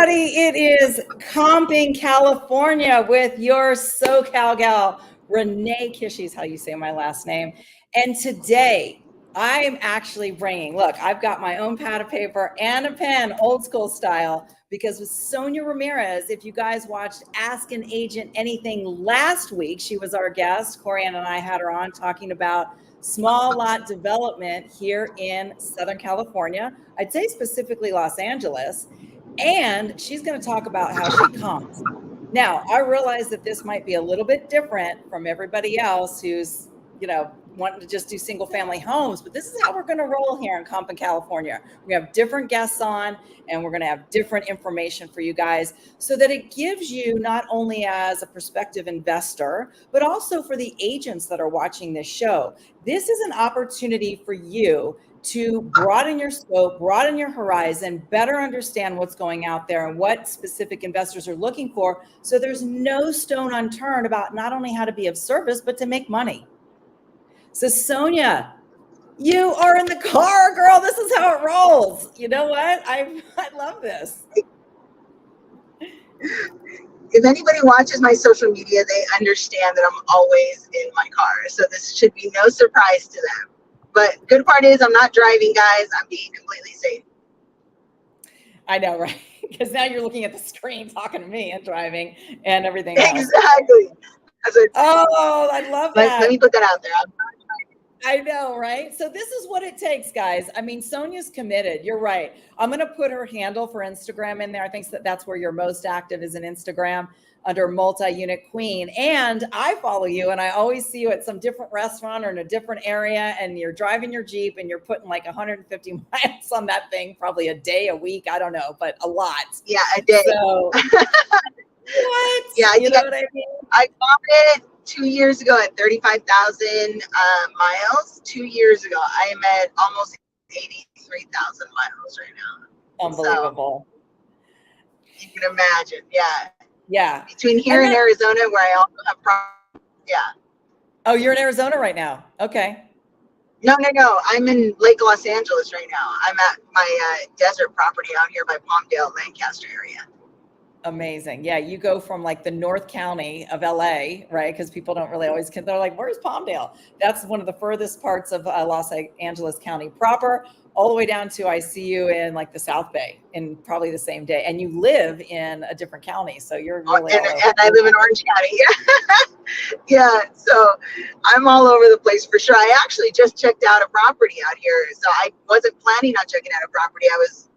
everybody. It is Comping California with your SoCal gal, Renee Kishy is how you say my last name. And today I am actually bringing, look, I've got my own pad of paper and a pen, old school style, because with Sonia Ramirez, if you guys watched Ask an Agent Anything last week, she was our guest. Corianne and I had her on talking about small lot development here in Southern California. I'd say specifically Los Angeles. And she's going to talk about how she comps. Now, I realize that this might be a little bit different from everybody else who's, wanting to just do single family homes, but this is how we're going to roll here in Comping California. We have different guests on, and we're going to have different information for you guys so that it gives you not only as a prospective investor, but also for the agents that are watching this show. This is an opportunity for you to broaden your scope, broaden your horizon, better understand what's going out there and what specific investors are looking for. So there's no stone unturned about not only how to be of service, but to make money. So Sonia, you are in the car, girl. This is how it rolls. You know what? I love this. If anybody watches my social media, they understand that I'm always in my car. So this should be no surprise to them. But good part is I'm not driving, guys. I'm being completely safe. I know, right? Because now you're looking at the screen talking to me and driving and everything else. Exactly. Oh, I love that. Let me put that out there. I know, right? So this is what it takes, guys. I mean, Sonia's committed. You're right. I'm going to put her handle for Instagram in there. I think that's where you're most active is in Instagram under Multi-Unit Queen. And I follow you, and I always see you at some different restaurant or in a different area, and you're driving your Jeep and you're putting like 150 miles on that thing, probably a day, a week, I don't know, but a lot. Yeah, a day. So, what? Yeah, you know what I mean? I bought it 2 years ago at 35,000 miles. 2 years ago, I am at almost 83,000 miles right now. Unbelievable. So, you can imagine. Yeah. Yeah. Between here and Arizona, where I also have yeah. Oh, you're in Arizona right now. Okay. No. I'm in Lake Los Angeles right now. I'm at my desert property out here by Palmdale, Lancaster area. Amazing. Yeah, you go from like the North County of LA, right? Because people don't really always, they're like, where's Palmdale? That's one of the furthest parts of Los Angeles County proper, all the way down to I see you in like the South Bay in probably the same day. And you live in a different county. So you're really and I live in Orange County. Yeah. So I'm all over the place for sure. I actually just checked out a property out here. So I wasn't planning on checking out a property. I was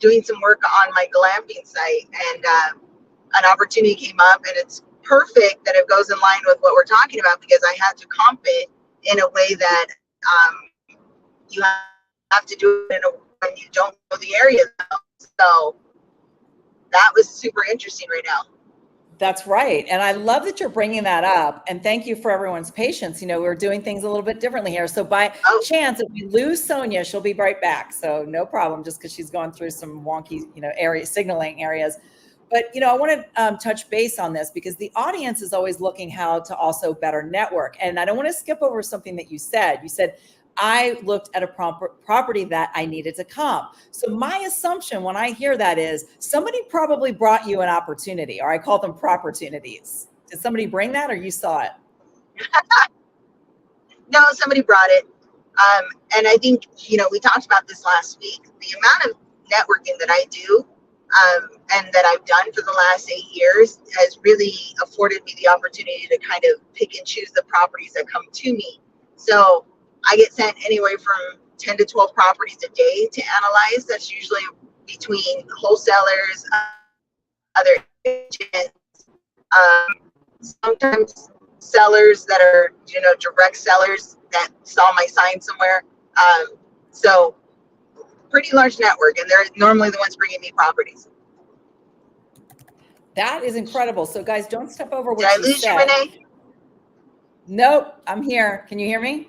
doing some work on my glamping site, and an opportunity came up, and it's perfect that it goes in line with what we're talking about, because I had to comp it in a way that you have to do it when you don't know the area. So that was super interesting right now. That's right. And I love that you're bringing that up. And thank you for everyone's patience. We're doing things a little bit differently here. So by chance, if we lose Sonia, she'll be right back. So no problem, just because she's going through some wonky, signaling areas. But, I want to touch base on this because the audience is always looking how to also better network. And I don't want to skip over something that you said. You said, I looked at a property that I needed to comp. So my assumption when I hear that is somebody probably brought you an opportunity, or I call them propertunities. Did somebody bring that, or you saw it? No, somebody brought it. And I think, we talked about this last week. The amount of networking that I do and that I've done for the last 8 years has really afforded me the opportunity to kind of pick and choose the properties that come to me. So I get sent anywhere from 10 to 12 properties a day to analyze. That's usually between wholesalers, other agents, sometimes sellers that are, direct sellers that saw my sign somewhere. So pretty large network, and they're normally the ones bringing me properties. That is incredible. So guys, don't step over what you said. Did I lose you, Renee? Nope, I'm here. Can you hear me?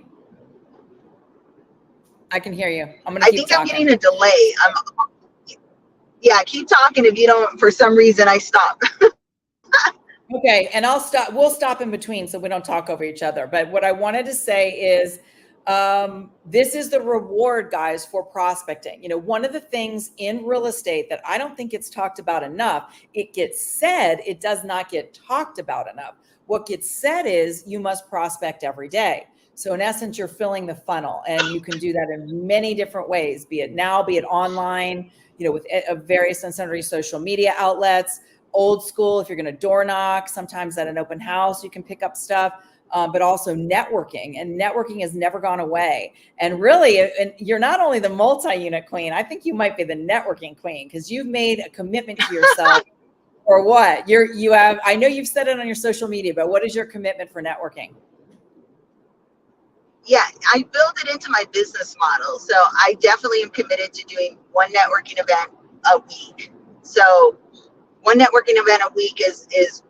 I can hear you. I'm gonna keep talking. I'm getting a delay. Keep talking. If you don't, for some reason, I stop. Okay, and I'll stop. We'll stop in between so we don't talk over each other. But what I wanted to say is This is the reward, guys, for prospecting. You know, one of the things in real estate that I don't think gets talked about enough, it gets said, it does not get talked about enough. What gets said is you must prospect every day. So in essence, you're filling the funnel, and you can do that in many different ways, be it now, be it online, you know, with various and sundry social media outlets, old school, if you're going to door knock, sometimes at an open house, you can pick up stuff. But also networking, and networking has never gone away. And really, and you're not only the multi-unit queen, I think you might be the networking queen, because you've made a commitment to yourself. Or what? You have, I know you've said it on your social media, but what is your commitment for networking? Yeah, I build it into my business model. So I definitely am committed to doing one networking event a week. So one networking event a week is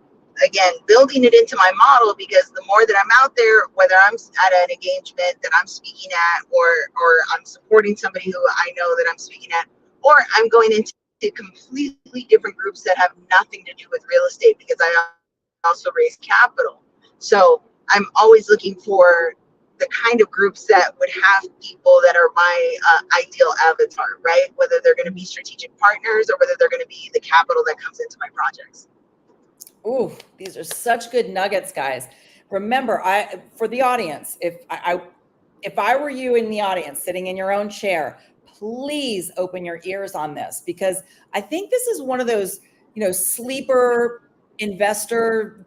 again, building it into my model, because the more that I'm out there, whether I'm at an engagement that I'm speaking at, or I'm supporting somebody who I know that I'm speaking at, or I'm going into completely different groups that have nothing to do with real estate, because I also raise capital. So I'm always looking for the kind of groups that would have people that are my ideal avatar, right? Whether they're going to be strategic partners or whether they're going to be the capital that comes into my projects. Ooh, these are such good nuggets, guys. Remember, for the audience, if I were you in the audience sitting in your own chair, please open your ears on this, because I think this is one of those, you know, sleeper investor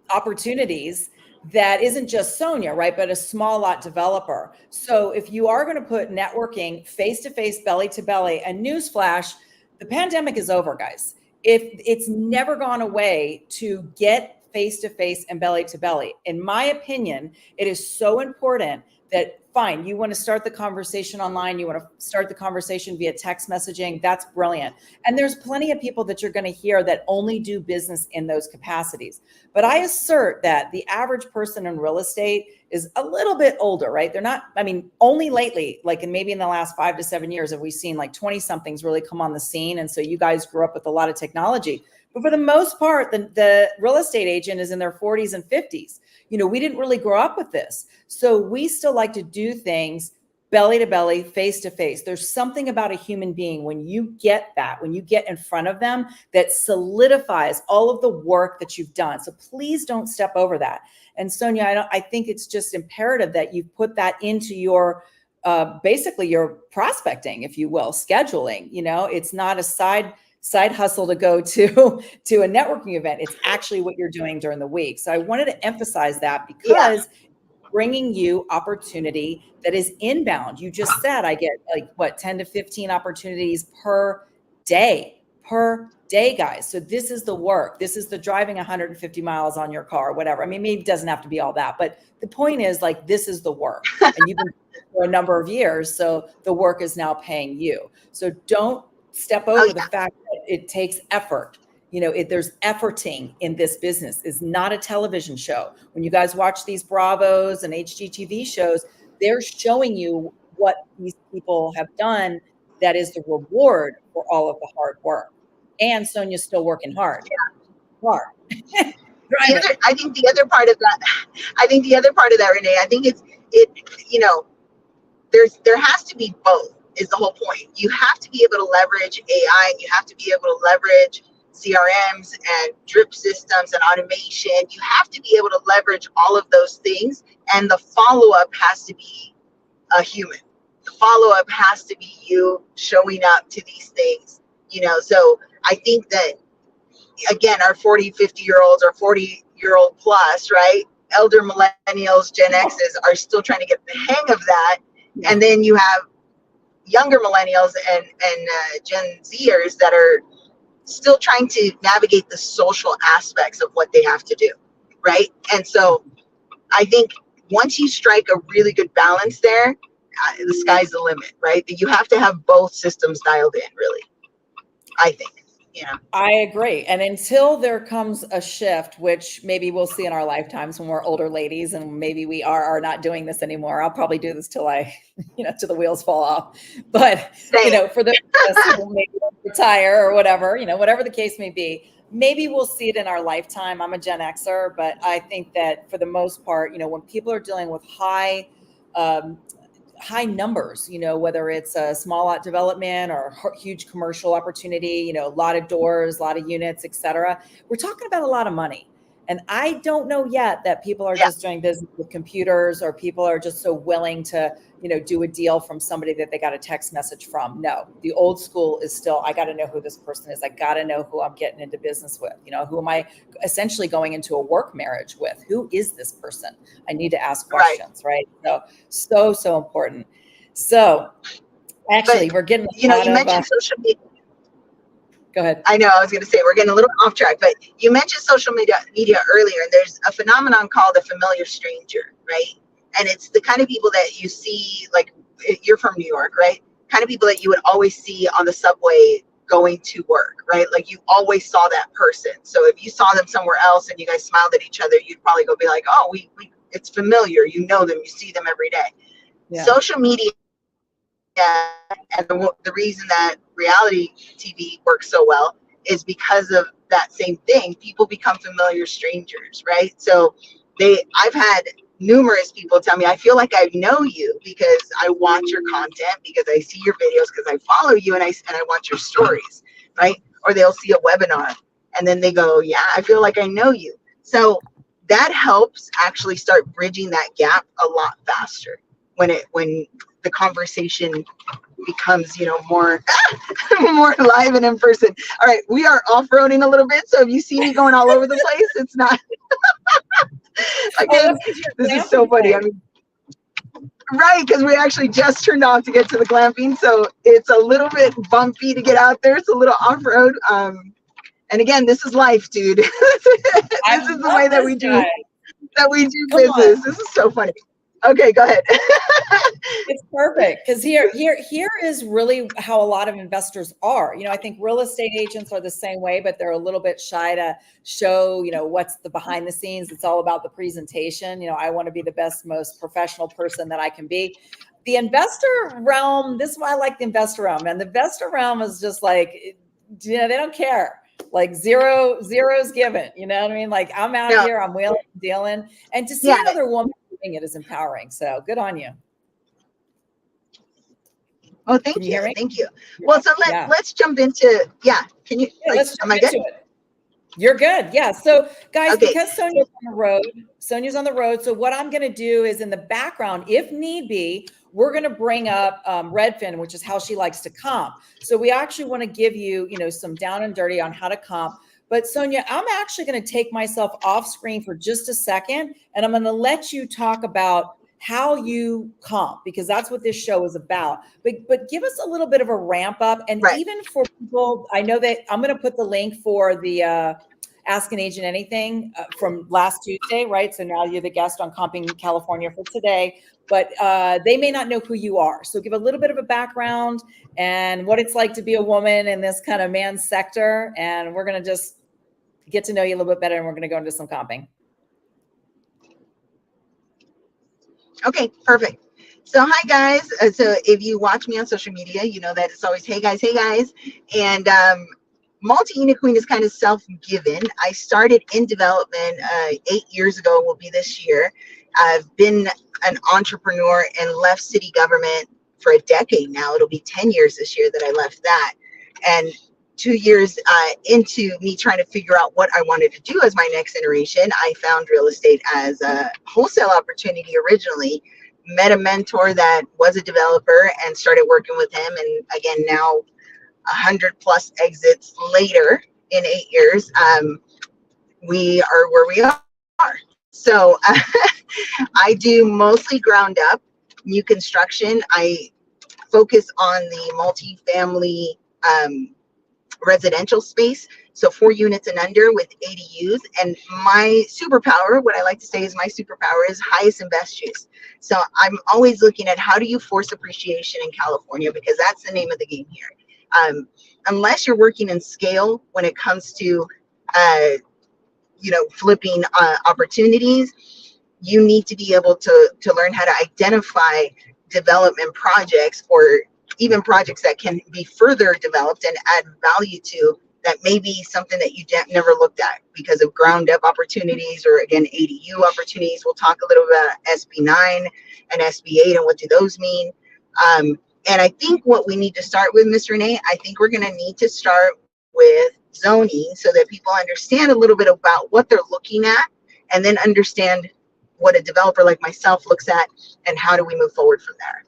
opportunities that isn't just Sonia, right? But a small lot developer. So if you are going to put networking face to face, belly to belly, and newsflash, the pandemic is over, guys. If it's never gone away to get face to face and belly to belly. In my opinion, it is so important that, fine, you want to start the conversation online, you want to start the conversation via text messaging, that's brilliant. And there's plenty of people that you're going to hear that only do business in those capacities. But I assert that the average person in real estate is a little bit older, right? They're not, I mean, only lately, like maybe in the last 5 to 7 years, have we seen like 20 somethings really come on the scene. And so you guys grew up with a lot of technology. But for the most part, the real estate agent is in their 40s and 50s. You know, we didn't really grow up with this. So we still like to do things belly to belly, face to face. There's something about a human being when you get that, when you get in front of them, that solidifies all of the work that you've done. So please don't step over that. And Sonia, I think it's just imperative that you put that into your basically your prospecting, if you will, scheduling. You know, it's not a side hustle to go to a networking event. It's actually what you're doing during the week. So I wanted to emphasize that, because bringing you opportunity that is inbound. You just said I get like what, 10 to 15 opportunities per day, guys. So this is the work. This is the driving 150 miles on your car, whatever. I mean, maybe it doesn't have to be all that, but the point is, like, this is the work, and you've been for a number of years. So the work is now paying you. So don't step over the fact that it takes effort. You know, there's efforting in this business. It's not a television show. When you guys watch these Bravos and HGTV shows, they're showing you what these people have done. That is the reward for all of the hard work. And Sonia's still working hard. Hard. I think the other part of that, Renee, I think you know, there has to be both, is the whole point. You have to be able to leverage AI, and you have to be able to leverage CRMs and drip systems and automation. You have to be able to leverage all of those things, and the follow-up has to be a human. The follow-up has to be you showing up to these things, you know. So I think that, again, our 40, 50-year-olds or 40-year-old plus, right? Elder millennials, Gen X's are still trying to get the hang of that. And then you have younger millennials and Gen Zers that are still trying to navigate the social aspects of what they have to do, right? And so I think once you strike a really good balance there, the sky's the limit, right? That you have to have both systems dialed in, really, I think. Yeah, I agree. And until there comes a shift, which maybe we'll see in our lifetimes when we're older ladies, and maybe we are not doing this anymore. I'll probably do this till till the wheels fall off. But, for those of us who maybe retire or whatever, whatever the case may be, maybe we'll see it in our lifetime. I'm a Gen Xer, but I think that for the most part, when people are dealing with high high numbers, whether it's a small lot development or huge commercial opportunity, a lot of doors, a lot of units, et cetera. We're talking about a lot of money. And I don't know yet that people are just doing business with computers, or people are just so willing to, do a deal from somebody that they got a text message from. No, the old school is still, I got to know who this person is. I got to know who I'm getting into business with. Who am I essentially going into a work marriage with? Who is this person? I need to ask questions, right? So important. So actually, we're getting you mentioned social media. Go ahead. I know, I was going to say, we're getting a little off track, but you mentioned social media earlier, and there's a phenomenon called a familiar stranger, right? And it's the kind of people that you see, like, you're from New York, right? Kind of people that you would always see on the subway going to work, right? Like, you always saw that person. So if you saw them somewhere else and you guys smiled at each other, you'd probably go be like, oh, it's familiar. You know them, you see them every day. Yeah. Social media, and the reason that reality TV works so well is because of that same thing. People become familiar strangers, right? So I've had numerous people tell me, I feel like I know you because I watch your content, because I see your videos, because I follow you, and I watch your stories, right? Or they'll see a webinar and then they go, yeah, I feel like I know you. So that helps actually start bridging that gap a lot faster when the conversation becomes, more more live and in person. All right, we are off-roading a little bit, so if you see me going all over the place, it's not again, this is so funny. I mean, right, because we actually just turned off to get to the glamping, so it's a little bit bumpy to get out there. It's a little off-road, and again, this is life, dude. This is the way that we do business. This is so funny. Okay, go ahead. It's perfect, because here is really how a lot of investors are. I think real estate agents are the same way, but they're a little bit shy to show, what's the behind the scenes. It's all about the presentation. I want to be the best, most professional person that I can be. The investor realm, this is why I like the investor realm. And the investor realm is just like, they don't care. Like zero's given. You know what I mean? Like, I'm out here, I'm wheeling and dealing. And to see another woman doing it is empowering. So good on you. Oh, thank you. Thank you. Well, so let's jump into, can you, am I good? You're good. Yeah. So guys, because Sonia's on the road. So what I'm going to do is, in the background, if need be, we're going to bring up Redfin, which is how she likes to comp. So we actually want to give you, some down and dirty on how to comp. But Sonia, I'm actually going to take myself off screen for just a second, and I'm going to let you talk about how you comp, because that's what this show is about. But give us a little bit of a ramp up. And even for people, I know that I'm going to put the link for the Ask an Agent Anything from last Tuesday, right? So now you're the guest on Comping California for today, but they may not know who you are. So give a little bit of a background and what it's like to be a woman in this kind of man sector. And we're going to just get to know you a little bit better, and we're going to go into some comping. Okay, perfect. So hi guys. So if you watch me on social media, you know that it's always, hey guys. And Multi-Unit Queen is kind of self-given. I started in development 8 years ago, will be this year. I've been an entrepreneur and left city government for a decade now. It'll be 10 years this year that I left that. And 2 years into me trying to figure out what I wanted to do as my next iteration, I found real estate as a wholesale opportunity originally, met a mentor that was a developer and started working with him. And again, now 100+ exits later in 8 years, we are where we are. So I do mostly ground up new construction. I focus on the multifamily residential space, so 4 units and under with ADUs. And my superpower, what I like to say is my superpower, is highest and best use. So I'm always looking at how do you force appreciation in California, because that's the name of the game here. Unless you're working in scale when it comes to flipping opportunities, you need to be able to learn how to identify development projects, or even projects that can be further developed and add value to that may be something that you never looked at because of ground up opportunities or again ADU opportunities. We'll talk a little bit about SB9 and SB8 and what do those mean. And I think what we need to start with, Ms. Renee, I think we're going to need to start with zoning so that people understand a little bit about what they're looking at and then understand what a developer like myself looks at and how do we move forward from there.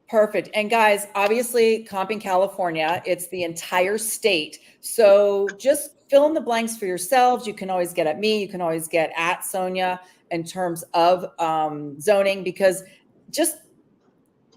Perfect. And guys, obviously comping California, it's the entire state. So just fill in the blanks for yourselves. You can always get at me. You can always get at Sonia in terms of zoning, because just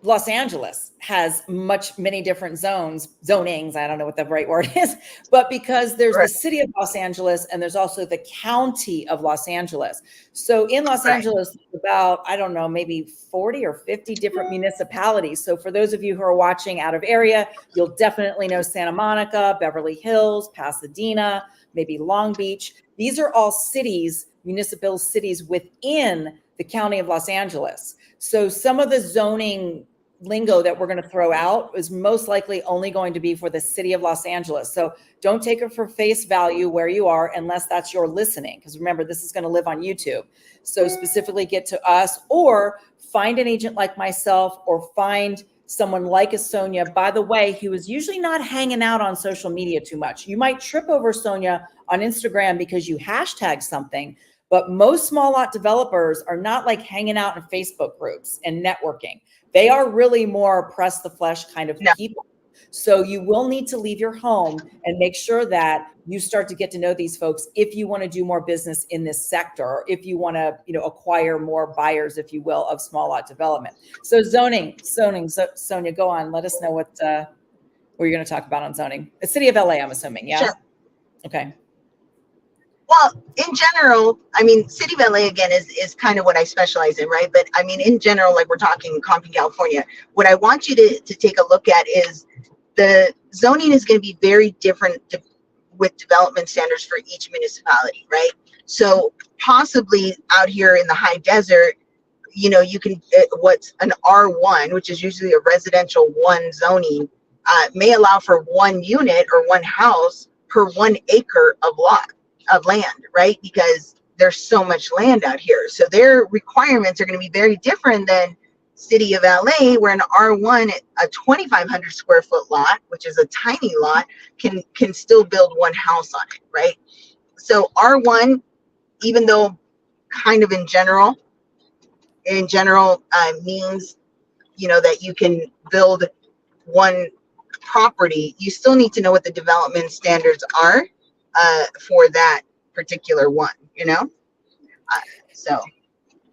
Los Angeles has many different zonings. I don't know what the right word is, but because there's the city of Los Angeles and there's also the county of Los Angeles. So in Los Angeles, about, I don't know, maybe 40 or 50 different municipalities. So for those of you who are watching out of area, you'll definitely know Santa Monica, Beverly Hills, Pasadena, maybe Long Beach. These are all cities, municipal cities within the county of Los Angeles. So some of the zoning lingo that we're going to throw out is most likely only going to be for the city of Los Angeles. So don't take it for face value where you are unless that's your listening. Because remember, this is going to live on YouTube. So specifically get to us or find an agent like myself or find someone like a Sonia, by the way, who is usually not hanging out on social media too much. You might trip over Sonia on Instagram because you hashtag something, but most small lot developers are not like hanging out in Facebook groups and networking. They are really more press the flesh kind of people. So you will need to leave your home and make sure that you start to get to know these folks if you want to do more business in this sector, or if you want to, acquire more buyers, if you will, of small lot development. So zoning. So, Sonia, go on. Let us know what you're going to talk about on zoning. The city of LA, I'm assuming. Yeah. Sure. Okay. Well, in general, I mean, City of LA, again, is kind of what I specialize in, right? But I mean, in general, like we're talking comping California, what I want you to take a look at is the zoning is going to be very different with development standards for each municipality, right? So possibly out here in the high desert, you can, what's an R1, which is usually a residential 1 zoning, may allow for 1 unit or 1 house per 1 acre of land, right? Because there's so much land out here. So their requirements are going to be very different than City of LA, where an R1, a 2,500 square foot lot, which is a tiny lot, can still build 1 house on it, right? So R1, even though kind of in general means, that you can build 1 property, you still need to know what the development standards are for that particular one,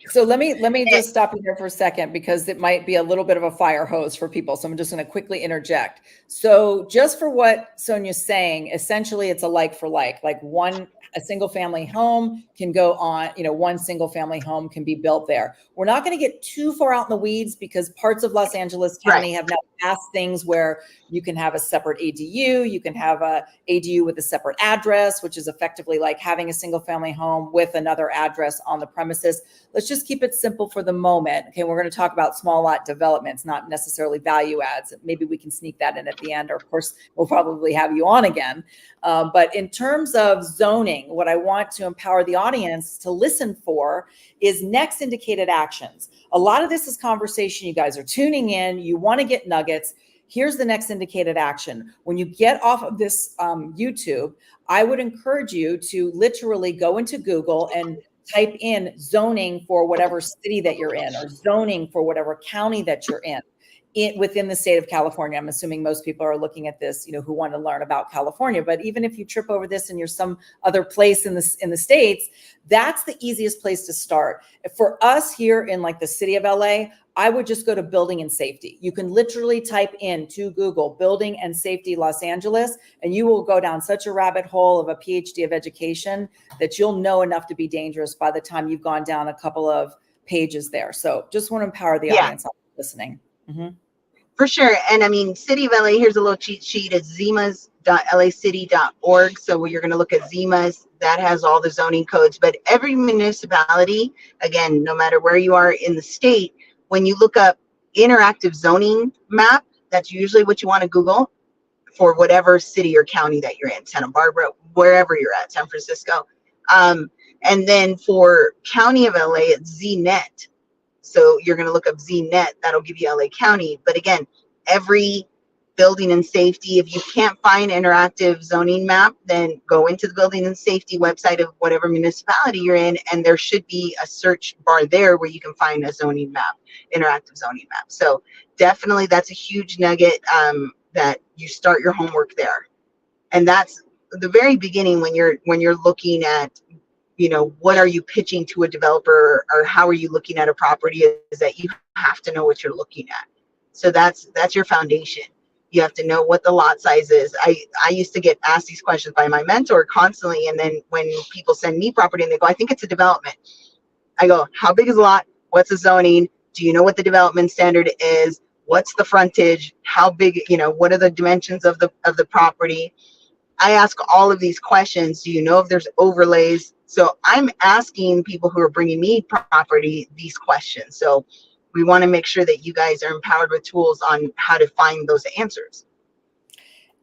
So let me just stop you here for a second, because it might be a little bit of a fire hose for people. So I'm just going to quickly interject. So just for what Sonia's saying, essentially it's a like for like a single family home can go on, 1 single family home can be built there. We're not going to get too far out in the weeds because parts of Los Angeles County have now passed things where you can have a separate ADU, you can have a ADU with a separate address, which is effectively like having a single family home with another address on the premises. Let's just keep it simple for the moment. Okay, we're going to talk about small lot developments, not necessarily value adds. Maybe we can sneak that in at the end, or of course, we'll probably have you on again. But in terms of zoning, what I want to empower the audience to listen for is next indicated actions. A lot of this is conversation. You guys are tuning in. You want to get nuggets. Here's the next indicated action. When you get off of this YouTube, I would encourage you to literally go into Google and type in zoning for whatever city that you're in, or zoning for whatever county that you're in within the state of California. I'm assuming most people are looking at this, who want to learn about California. But even if you trip over this and you're some other place in the States, that's the easiest place to start. For us here in like the city of LA, I would just go to building and safety. You can literally type into Google building and safety Los Angeles, and you will go down such a rabbit hole of a PhD of education that you'll know enough to be dangerous by the time you've gone down a couple of pages there. So just want to empower the audience listening. Mm-hmm. For sure. And I mean, City of LA, here's a little cheat sheet. It's zimas.lacity.org. So you're going to look at Zimas. That has all the zoning codes. But every municipality, again, no matter where you are in the state, when you look up interactive zoning map, that's usually what you want to Google. for whatever city or county that you're in, Santa Barbara, wherever you're at, San Francisco. And then for County of LA, it's ZNet. So you're going to look up ZNet, that'll give you LA County. But again, every building and safety, if you can't find interactive zoning map, then go into the building and safety website of whatever municipality you're in, and there should be a search bar there where you can find a zoning map, interactive zoning map. So definitely that's a huge nugget, that you start your homework there. And that's the very beginning when you're looking at, you know, what are you pitching to a developer, or how are you looking at a property, is that you have to know what you're looking at. So that's your foundation. You have to know what the lot size is. I used to get asked these questions by my mentor constantly. And then when people send me property and they go, I think it's a development. I go, how big is the lot? What's the zoning? Do you know what the development standard is? What's the frontage? How big, you know, what are the dimensions of the property? I ask all of these questions. Do you know if there's overlays? So I'm asking people who are bringing me property these questions. So we want to make sure that you guys are empowered with tools on how to find those answers.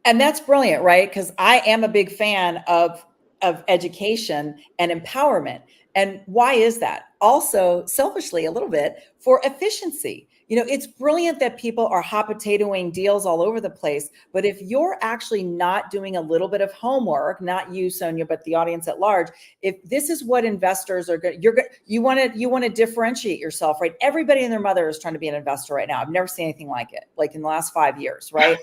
And that's brilliant, right? Because I am a big fan of education and empowerment. And why is that? Also, selfishly, a little bit for efficiency. You know, it's brilliant that people are hot potatoing deals all over the place. But if you're actually not doing a little bit of homework, not you, Sonia, but the audience at large, if this is what investors are good, you want to differentiate yourself, right? Everybody and their mother is trying to be an investor right now. I've never seen anything like it, like in the last 5 years, right?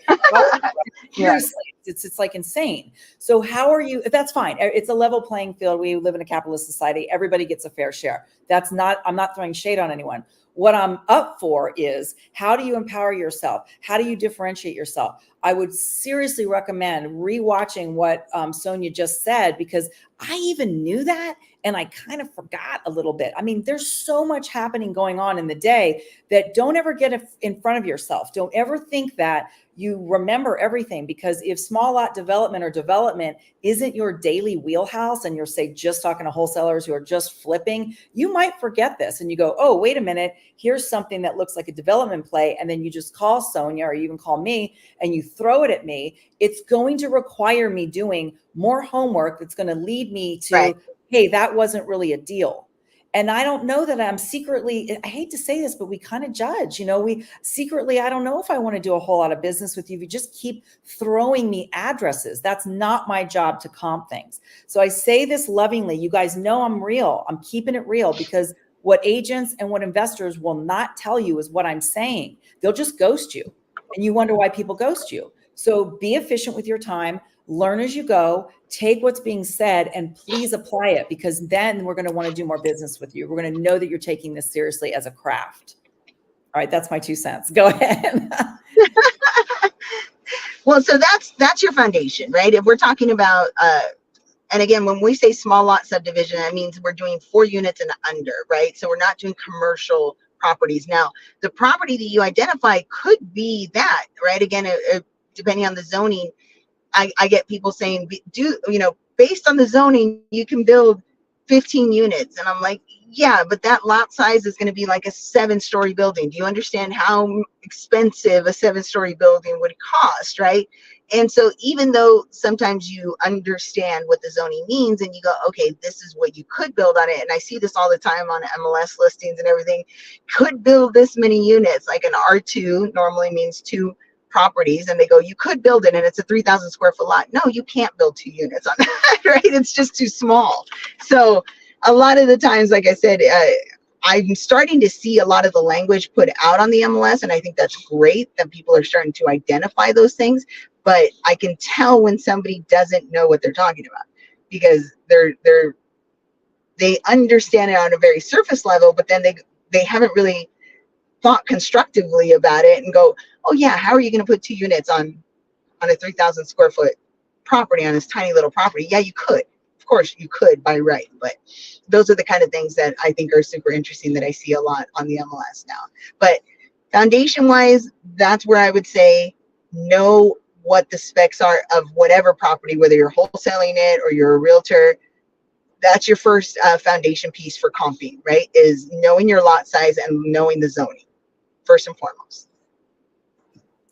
Seriously, it's like insane. So how are you? That's fine. It's a level playing field. We live in a capitalist society. Everybody gets a fair share. I'm not throwing shade on anyone. What I'm up for is, how do you empower yourself? How do you differentiate yourself? I would seriously recommend rewatching what Sonia just said, because I even knew that and I kind of forgot a little bit. I mean, there's so much happening going on in the day that don't ever get in front of yourself. Don't ever think that you remember everything, because if small lot development or development isn't your daily wheelhouse and you're, say, just talking to wholesalers who are just flipping, you might forget this and you go, oh, wait a minute, here's something that looks like a development play. And then you just call Sonia or you even call me and you throw it at me. It's going to require me doing more homework. That's going to lead me to, right, hey, that wasn't really a deal. And I don't know that I'm secretly, I hate to say this, but we kind of judge, you know, we secretly, I don't know if I want to do a whole lot of business with you. If you just keep throwing me addresses, that's not my job to comp things. So I say this lovingly. You guys know I'm real. I'm keeping it real, because what agents and what investors will not tell you is what I'm saying. They'll just ghost you. And you wonder why people ghost you. So be efficient with your time. Learn as you go, take what's being said, and please apply it, because then we're going to want to do more business with you. We're going to know that you're taking this seriously as a craft. All right, that's my 2 cents. Go ahead. Well, so that's your foundation, right? If we're talking about, and again, when we say small lot subdivision, that means we're doing 4 units and under, right? So we're not doing commercial properties. Now, the property that you identify could be that, right? Again, depending on the zoning, I get people saying, based on the zoning, you can build 15 units. And I'm like, yeah, but that lot size is going to be like a 7-story building. Do you understand how expensive a 7-story building would cost, right? And so even though sometimes you understand what the zoning means and you go, okay, this is what you could build on it. And I see this all the time on MLS listings and everything, could build this many units. Like an R2 normally means 2 properties, and they go, you could build it and it's a 3,000 square foot lot. No, you can't build 2 units on that, right? It's just too small. So a lot of the times, like I said, I'm starting to see a lot of the language put out on the MLS, and I think that's great that people are starting to identify those things. But I can tell when somebody doesn't know what they're talking about, because they understand it on a very surface level, but then they haven't really thought constructively about it and go, oh yeah, how are you going to put 2 units on a 3,000 square foot property, on this tiny little property? Yeah, you could. Of course you could by right. But those are the kind of things that I think are super interesting that I see a lot on the MLS now. But foundation wise, that's where I would say know what the specs are of whatever property, whether you're wholesaling it or you're a realtor. That's your first foundation piece for comping, right? Is knowing your lot size and knowing the zoning, first and foremost.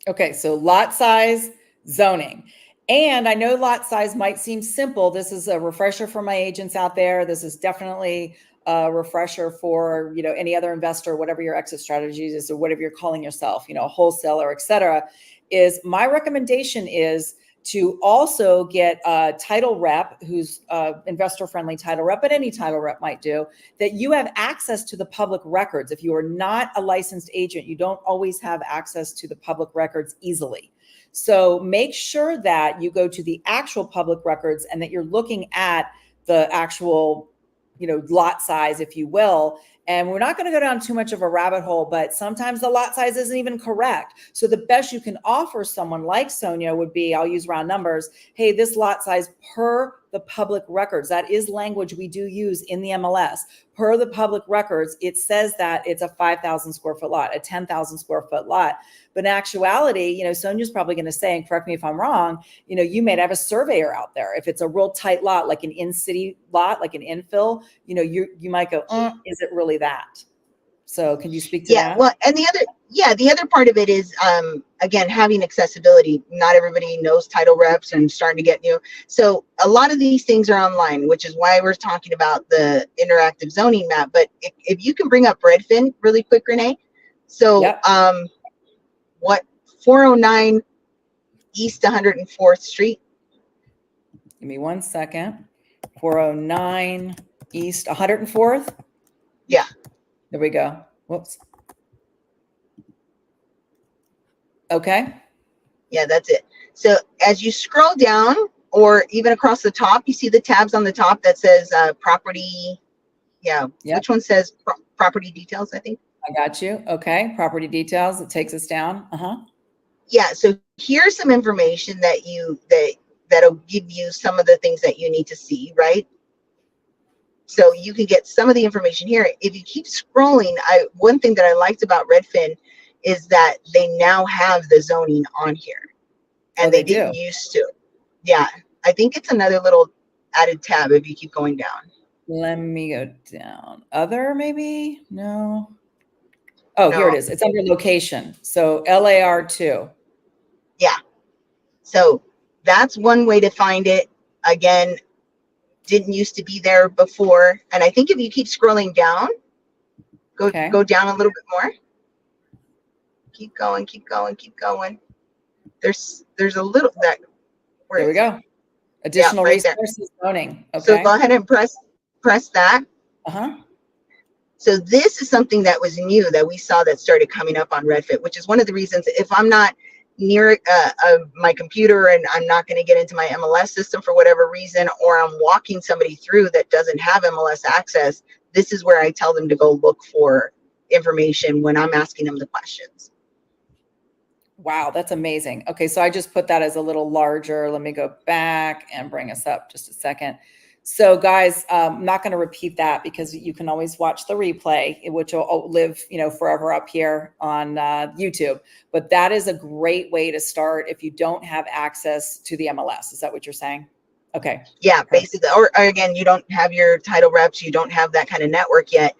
Okay, so lot size, zoning. And I know lot size might seem simple. This is a refresher for my agents out there. This is definitely a refresher for, you know, any other investor, whatever your exit strategy is, or whatever you're calling yourself, you know, a wholesaler, et cetera, is my recommendation is to also get a title rep who's investor friendly title rep, but any title rep might do, that you have access to the public records. If you are not a licensed agent, you don't always have access to the public records easily. So make sure that you go to the actual public records and that you're looking at the actual, you know, lot size, if you will. And we're not going to go down too much of a rabbit hole, but sometimes the lot size isn't even correct. So the best you can offer someone like Sonia would be, I'll use round numbers. Hey, this lot size per the public records. That is language we do use in the MLS. Per the public records, it says that it's a 5,000 square foot lot, a 10,000 square foot lot. But in actuality, you know, Sonia's probably going to say, and correct me if I'm wrong, you know, you may have a surveyor out there. If it's a real tight lot, like an in-city lot, like an infill, you know, you might go, is it really that? So can you speak to that? Well, and the other part of it is, again, having accessibility. Not everybody knows title reps and starting to get new. So a lot of these things are online, which is why we're talking about the interactive zoning map. But if you can bring up Redfin really quick, Renee. So, Yep. 409 East 104th Street. Give me 1 second. 409 East 104th. Yeah. There we go. Whoops. Okay. Yeah, that's it. So as you scroll down or even across the top, you see the tabs on the top that says property. Yeah. Yep. Which one says property details, I think? I got you. Okay. Property details. It takes us down. Yeah. So here's some information that'll give you some of the things that you need to see, right? So you can get some of the information here. If you keep scrolling, one thing that I liked about Redfin is that they now have the zoning on here, and they didn't used to. Yeah, I think it's another little added tab if you keep going down. Let me go down. Other, maybe? No. Oh, No. Here it is. It's under location. So LAR2. Yeah. So that's one way to find it. Again, didn't used to be there before. And I think if you keep scrolling down, go down a little bit more. Keep going, keep going, keep going. There's a little that. There we go. Additional resources zoning. Okay. So go ahead and press that. So this is something that was new that we saw that started coming up on Redfin, which is one of the reasons if I'm not near my computer and I'm not going to get into my MLS system for whatever reason, or I'm walking somebody through that doesn't have MLS access, this is where I tell them to go look for information when I'm asking them the questions. Wow, that's amazing. Okay, so I just put that as a little larger. Let me go back and bring us up just a second. So guys, I'm not going to repeat that because you can always watch the replay, which will live, you know, forever up here on YouTube. But that is a great way to start if you don't have access to the MLS. Is that what you're saying? Okay. Yeah, basically. Or again, you don't have your title reps, you don't have that kind of network yet.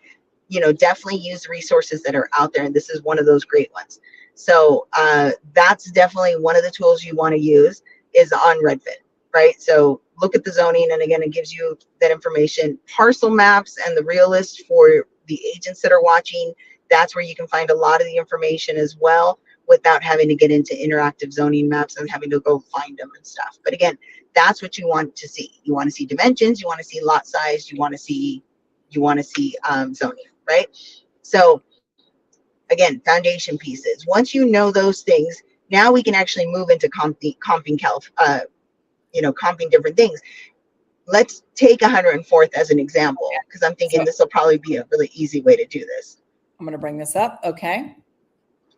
You know, definitely use resources that are out there, and this is one of those great ones. So that's definitely one of the tools you want to use is on Redfin, right? So look at the zoning, and again, it gives you that information. Parcel maps and the realist for the agents that are watching, that's where you can find a lot of the information as well without having to get into interactive zoning maps and having to go find them and stuff. But again, that's what you want to see. You want to see dimensions, you want to see lot size, you want to see zoning, right? So again, foundation pieces. Once you know those things, now we can actually move into comping different things. Let's take 104th as an example, because I'm thinking this will probably be a really easy way to do this. I'm going to bring this up. Okay.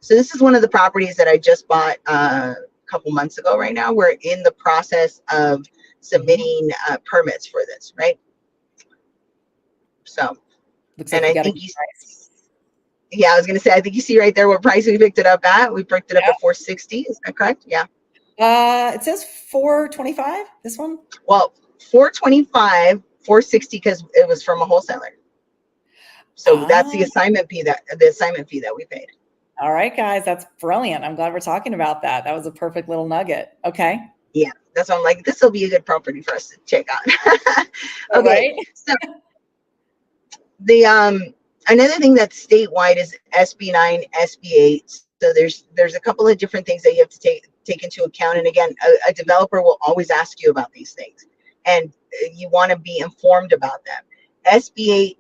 So this is one of the properties that I just bought a couple months ago. Right now, we're in the process of submitting permits for this, right? So, looks like and I think yeah, I was going to say, I think you see right there what price we picked it up at. We picked it up at 460. Is that correct? Yeah. It says 425. This one. Well, 425, 460 because it was from a wholesaler. So that's the assignment fee that we paid. All right, guys, that's brilliant. I'm glad we're talking about that. That was a perfect little nugget. Okay. Yeah, that's why I'm like, this will be a good property for us to check out. All Okay, right. so the another thing that's statewide is SB9, SB8. So there's a couple of different things that you have to take into account. And again, a developer will always ask you about these things, and you want to be informed about them. SB8,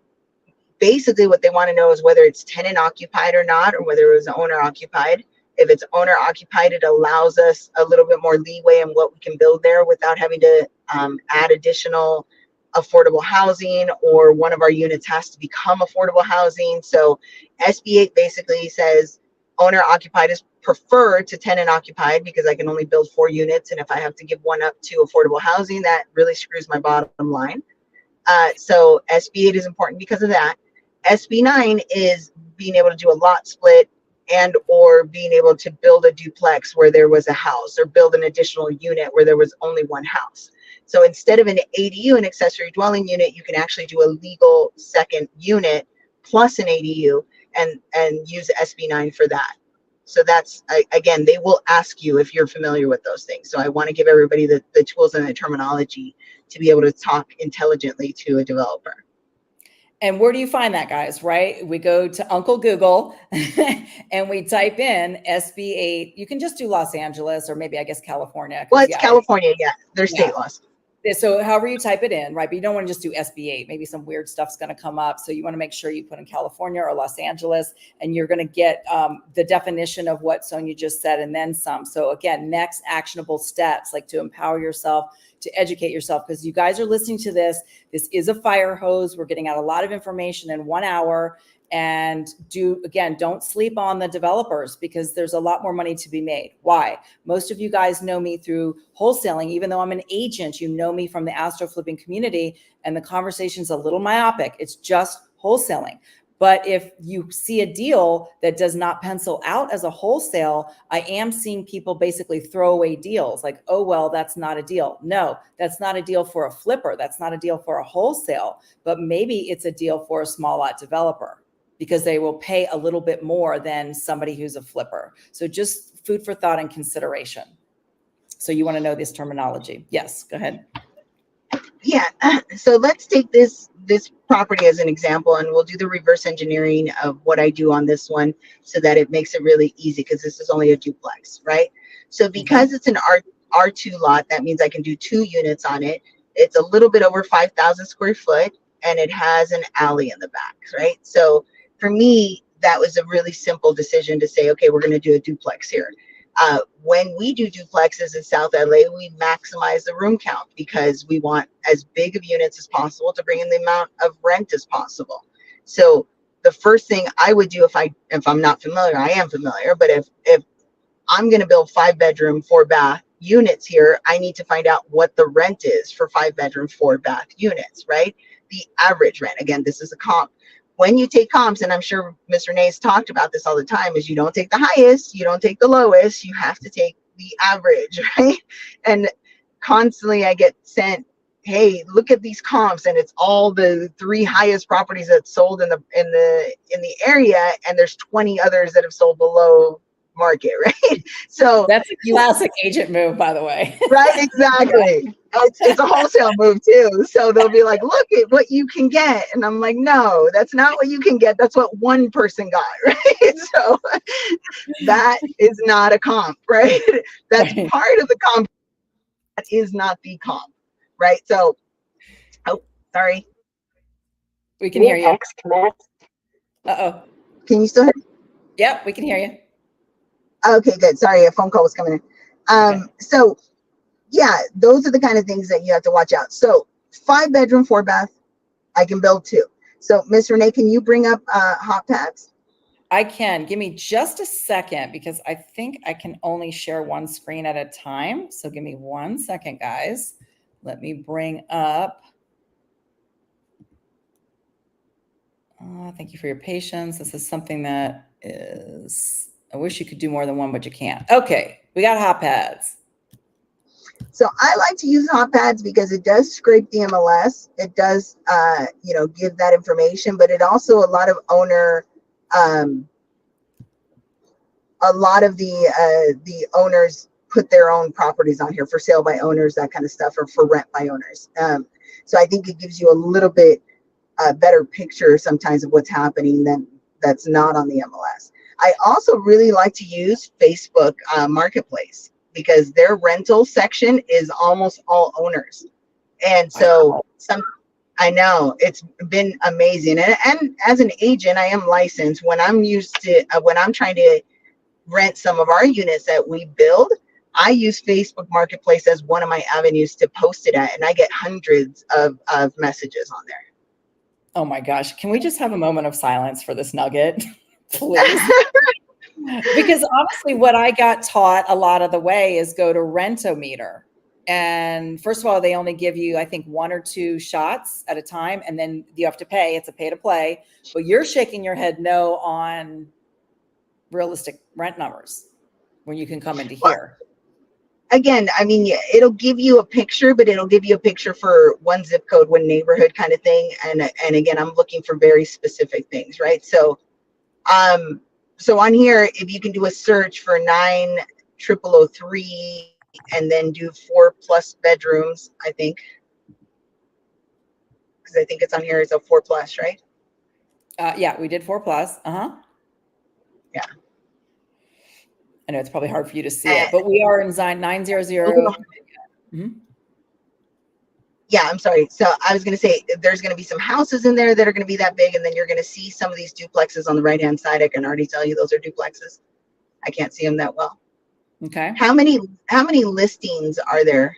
basically what they want to know is whether it's tenant occupied or not, or whether it was owner occupied. If it's owner occupied, it allows us a little bit more leeway in what we can build there without having to add additional affordable housing, or one of our units has to become affordable housing. So SB8 basically says owner occupied is preferred to tenant occupied, because I can only build 4 units. And if I have to give one up to affordable housing, that really screws my bottom line. So SB8 is important because of that. SB9 is being able to do a lot split, and or being able to build a duplex where there was a house, or build an additional unit where there was only one house. So instead of an ADU, an accessory dwelling unit, you can actually do a legal second unit plus an ADU, and use SB9 for that. So that's, again, they will ask you if you're familiar with those things. So I want to give everybody the tools and the terminology to be able to talk intelligently to a developer. And where do you find that, guys? Right? We go to Uncle Google and we type in SB8. You can just do Los Angeles, or maybe, I guess, California. Well, it's California. Yeah, they're state laws. So however you type it in, right? But you don't want to just do SB8. Maybe some weird stuff's going to come up. So you want to make sure you put in California or Los Angeles, and you're going to get the definition of what Sonia just said, and then some. So again, next actionable steps, like to empower yourself, to educate yourself, because you guys are listening to this. This is a fire hose. We're getting out a lot of information in 1 hour. And don't sleep on the developers, because there's a lot more money to be made. Why? Most of you guys know me through wholesaling. Even though I'm an agent, you know me from the astro flipping community, and the conversation's a little myopic. It's just wholesaling. But if you see a deal that does not pencil out as a wholesale, I am seeing people basically throw away deals like, oh, well, that's not a deal. No, that's not a deal for a flipper. That's not a deal for a wholesale, but maybe it's a deal for a small lot developer, because they will pay a little bit more than somebody who's a flipper. So just food for thought and consideration. So you want to know this terminology. Yes, go ahead. Yeah, so let's take this property as an example, and we'll do the reverse engineering of what I do on this one so that it makes it really easy, because this is only a duplex, right? So because it's an R2 lot, that means I can do 2 units on it. It's a little bit over 5,000 square foot, and it has an alley in the back, right? So for me, that was a really simple decision to say, okay, we're going to do a duplex here. When we do duplexes in South LA, we maximize the room count, because we want as big of units as possible to bring in the amount of rent as possible. So the first thing I would do, if I'm not familiar, I am familiar, but if I'm going to build 5-bedroom, 4-bath units here, I need to find out what the rent is for 5-bedroom, 4-bath units, right? The average rent. Again, this is a comp. When you take comps, and I'm sure Mr. Nay's talked about this all the time, is you don't take the highest, you don't take the lowest, you have to take the average, right? And constantly I get sent, hey, look at these comps, and it's all the 3 highest properties that sold in the area, and there's 20 others that have sold below market, right? So that's a classic agent move, by the way. Right, exactly. It's a wholesale move too. So they'll be like, look at what you can get. And I'm like, no, that's not what you can get. That's what one person got, right? So that is not a comp, right? That's part of the comp. That is not the comp, right? So, oh, sorry. We can hear you. Uh-oh. Can you still hear me? Yep, we can hear you. Okay, good. Sorry, a phone call was coming in. So yeah, those are the kind of things that you have to watch out. So 5-bedroom, 4-bath, I can build 2. So Ms. Renee, can you bring up hot pads? I can. Give me just a second, because I think I can only share one screen at a time. So give me 1 second, guys. Let me bring up. Thank you for your patience. This is something that is, I wish you could do more than one, but you can't. Okay, we got hot pads. So I like to use hot pads because it does scrape the MLS. It does, give that information, but it also, a lot of owner a lot of the owners put their own properties on here for sale by owners, that kind of stuff, or for rent by owners. So I think it gives you a little bit better picture sometimes of what's happening than that's not on the MLS. I also really like to use Facebook Marketplace because their rental section is almost all owners. And so I know it's been amazing. And as an agent, I am licensed. When I'm when I'm trying to rent some of our units that we build, I use Facebook Marketplace as one of my avenues to post it at, and I get hundreds of messages on there. Oh my gosh. Can we just have a moment of silence for this nugget, please? Because honestly, what I got taught a lot of the way is go to Rentometer. And first of all, they only give you, I think, 1 or 2 shots at a time, and then you have to pay. It's a pay to play. But you're shaking your head no on realistic rent numbers when you can come into here. Again, I mean, it'll give you a picture, but it'll give you a picture for one zip code, one neighborhood kind of thing. And again, I'm looking for very specific things, right? So, so on here, if you can do a search for 90003 and then do 4+ bedrooms, I think, because I think it's on here, it's a 4+, right? Yeah, we did 4+. Yeah. I know it's probably hard for you to see it, but we are in Zion 900. Mm-hmm. Yeah, I'm sorry. So I was going to say there's going to be some houses in there that are going to be that big, and then you're going to see some of these duplexes on the right-hand side. I can already tell you those are duplexes. I can't see them that well. Okay. How many listings are there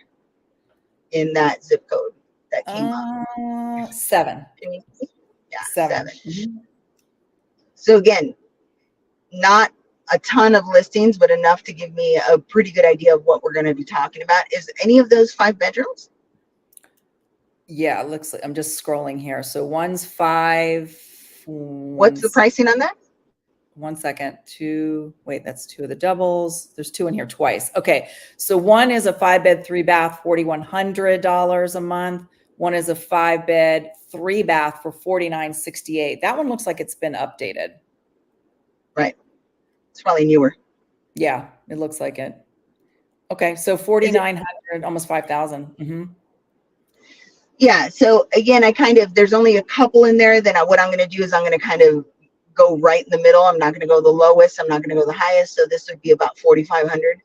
in that zip code that came up? 7. Can you see? Yeah, 7. 7. Mm-hmm. So again, not a ton of listings, but enough to give me a pretty good idea of what we're going to be talking about. Is any of those 5 bedrooms? Yeah, it looks like I'm just scrolling here. So one's 5. What's the pricing on that? 1 second. 2. Wait, that's 2 of the doubles. There's 2 in here twice. Okay. So one is a 5-bed, 3-bath, $4,100 a month. One is a 5-bed, 3-bath for $4,968. That one looks like it's been updated. Right. It's probably newer. Yeah, it looks like it. Okay. So 4,900, almost 5,000. Mm-hmm. Yeah. So again, there's only a couple in there. Then what I'm going to do is I'm going to kind of go right in the middle. I'm not going to go the lowest. I'm not going to go the highest. So this would be about 4,500.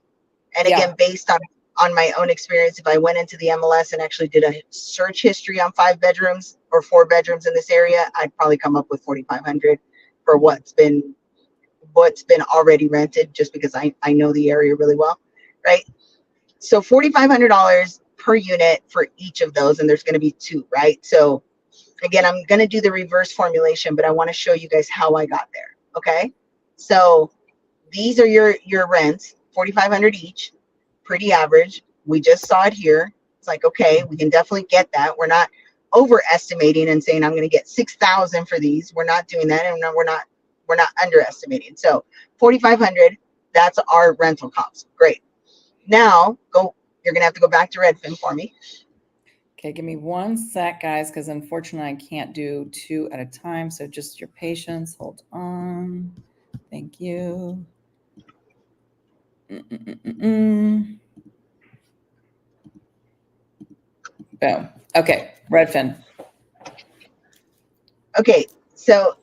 And again, based on my own experience, if I went into the MLS and actually did a search history on 5 bedrooms or 4 bedrooms in this area, I'd probably come up with 4,500 for what's been already rented, just because I know the area really well, right? So $4,500 per unit for each of those, and there's going to be 2, right? So again, I'm going to do the reverse formulation, but I want to show you guys how I got there. Okay, so these are your rents, $4,500 each, pretty average. We just saw it here. It's like, okay, we can definitely get that. We're not overestimating and saying I'm going to get 6,000 for these. We're not doing that, and we're not underestimating. So 4,500, that's our rental costs. Great. Now you're gonna have to go back to Redfin for me. Okay, give me 1 sec, guys, because unfortunately I can't do 2 at a time. So just your patience. Hold on. Thank you. Boom. Okay, Redfin. Okay, so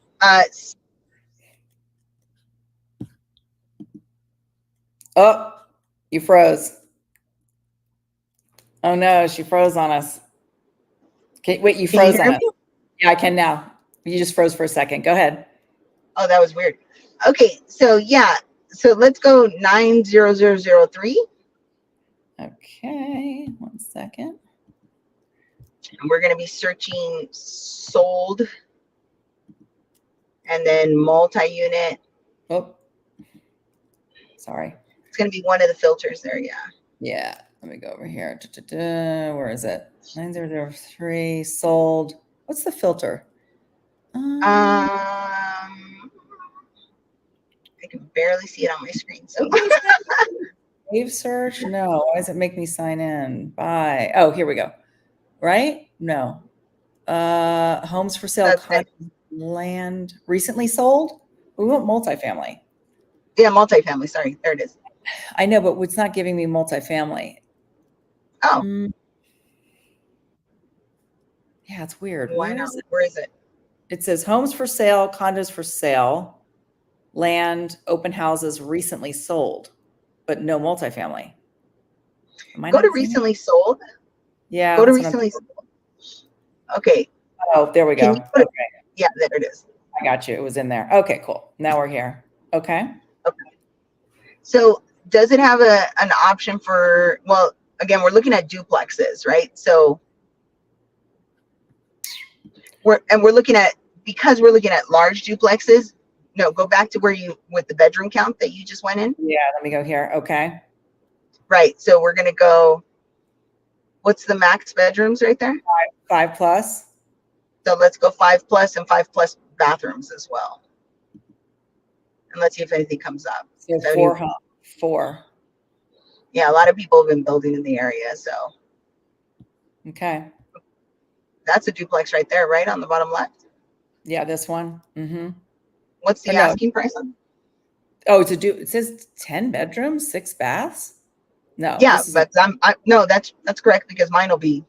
oh, you froze. Oh no, she froze on us. Okay, wait, you froze on us. Yeah, I can now. You just froze for a second. Go ahead. Oh, that was weird. Okay, so yeah, so let's go 90003. Okay, 1 second. And we're going to be searching sold and then multi-unit. Oh, sorry. It's going to be one of the filters there, yeah. Yeah, let me go over here. Where is it? 9003 sold. What's the filter? I can barely see it on my screen. So Save search? No. Why does it make me sign in? Buy. Oh, here we go. Right? No. Homes for sale, land recently sold. We want multifamily. Yeah, multifamily. Sorry, there it is. I know, but it's not giving me multifamily. Oh, Yeah, it's weird. why Where not? is it? Where is it? It says homes for sale, condos for sale, land, open houses recently sold, but no multifamily. Am I Go to not seeing it? recently sold. Yeah, Go to that's what I'm. recently sold. Okay. Oh, there we Can go. you put? Okay, Yeah, there it is. I got you. It was in there. Okay, cool. Now we're here. Okay. Okay. So does it have an option for? Well, again, we're looking at duplexes, right? So we're looking at, because we're looking at large duplexes. No, go back to where you, with the bedroom count that you just went in. Yeah, let me go here. Okay. Right. So we're gonna go. What's the max bedrooms right there? 5+. So let's go 5+ and 5+ bathrooms as well. And let's see if anything comes up. So 70 4. Yeah, a lot of people have been building in the area. So Okay. that's a duplex right there, right on the bottom left. Yeah, this one. Mm-hmm. What's the No. asking price on? Oh, it says 10 bedrooms, 6 baths. No. Yeah, This is but no, that's correct, because mine will be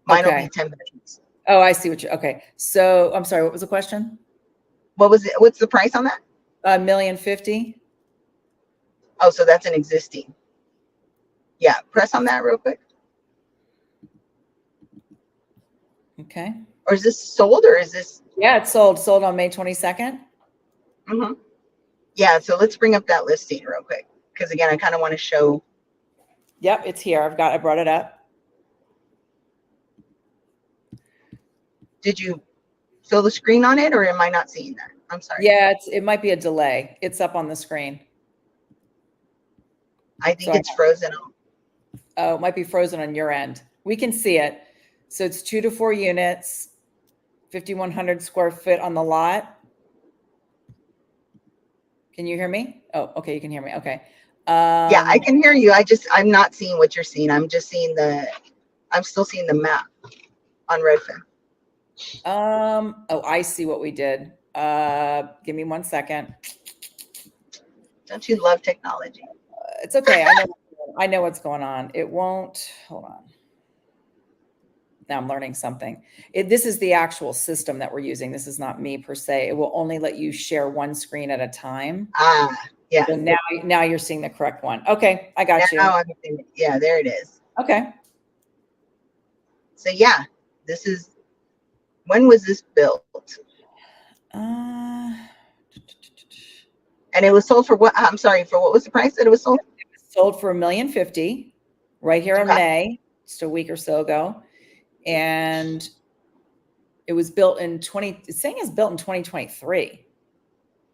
okay. 10 bedrooms. Oh, I see what you. Okay. So I'm sorry. What was the question? What was it? What's the price on that? $1,050,000. Oh, so that's an existing. Yeah, press on that real quick. Okay. Or is this sold, or is this? Yeah, it's sold. Sold on May 22nd. Mm-hmm. Yeah, so let's bring up that listing real quick, because again, I kind of want to show. Yep, it's here. I brought it up. Did you fill the screen on it, or am I not seeing that? I'm sorry. Yeah, it might be a delay. It's up on the screen. I think it's frozen. Oh, it might be frozen on your end. We can see it. So it's 2 to 4 units, 5,100 square foot on the lot. Can you hear me? Oh, okay. You can hear me. Okay. Yeah, I can hear you. I'm not seeing what you're seeing. I'm just seeing I'm still seeing the map on Redfin. Oh, I see what we did. Give me 1 second. Don't you love technology? It's okay. I know what's going on. It won't. Hold on. Now I'm learning something. This is the actual system that we're using. This is not me per se. It will only let you share one screen at a time. Ah, yeah. So now you're seeing the correct one. Okay, I got you. Yeah, there it is. Okay. So yeah, when was this built? And it was sold for what? I'm sorry, for what was the price that it was sold? It was sold for $1,050,000 right here in May, just a week or so ago. And it was built it's saying it's built in 2023.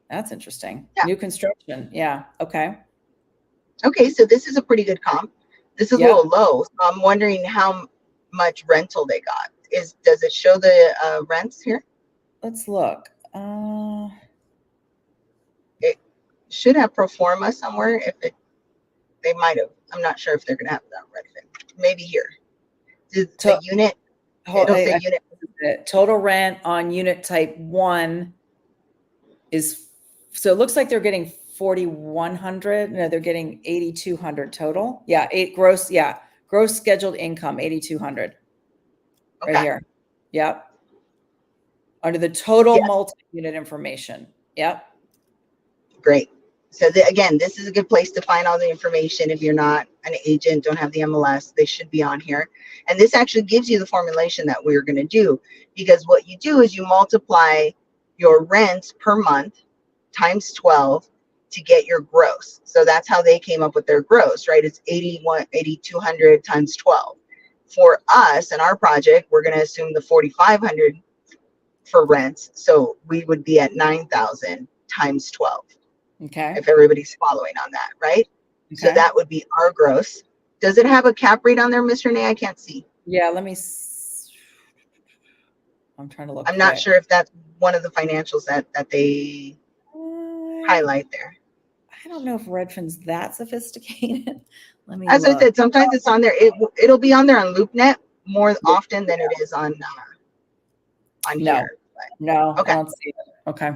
That's interesting. Yeah. New construction. Yeah. Okay. Okay. So this is a pretty good comp. This is a little low. So I'm wondering how much rental they got. Does it show the rents here? Let's look. It should have pro forma somewhere. They might have. I'm not sure if they're going to have that right. Maybe here. The unit. It'll say unit. Total rent on unit type 1 is, so it looks like they're getting 4,100. No, they're getting 8,200 total. Yeah, gross scheduled income 8,200. Okay. Right here. Yep. Under the total multi-unit information. Yep. Great. So again, this is a good place to find all the information. If you're not an agent, don't have the MLS, they should be on here. And this actually gives you the formulation that we're going to do, because what you do is you multiply your rents per month times 12 to get your gross. So that's how they came up with their gross, right? It's 8,200 times 12. For us and our project, we're going to assume the 4,500 for rents. So we would be at 9,000 times 12. Okay. If everybody's following on that, right? Okay. So that would be our gross. Does it have a cap rate on there, Miss Renee? I can't see. Yeah, I'm trying to look. I'm not sure if that's one of the financials that they highlight there. I don't know if Redfin's that sophisticated. Let me. As I said, sometimes it's on there. It'll be on there on LoopNet more often than it is on here. No, okay. I don't see it. Okay.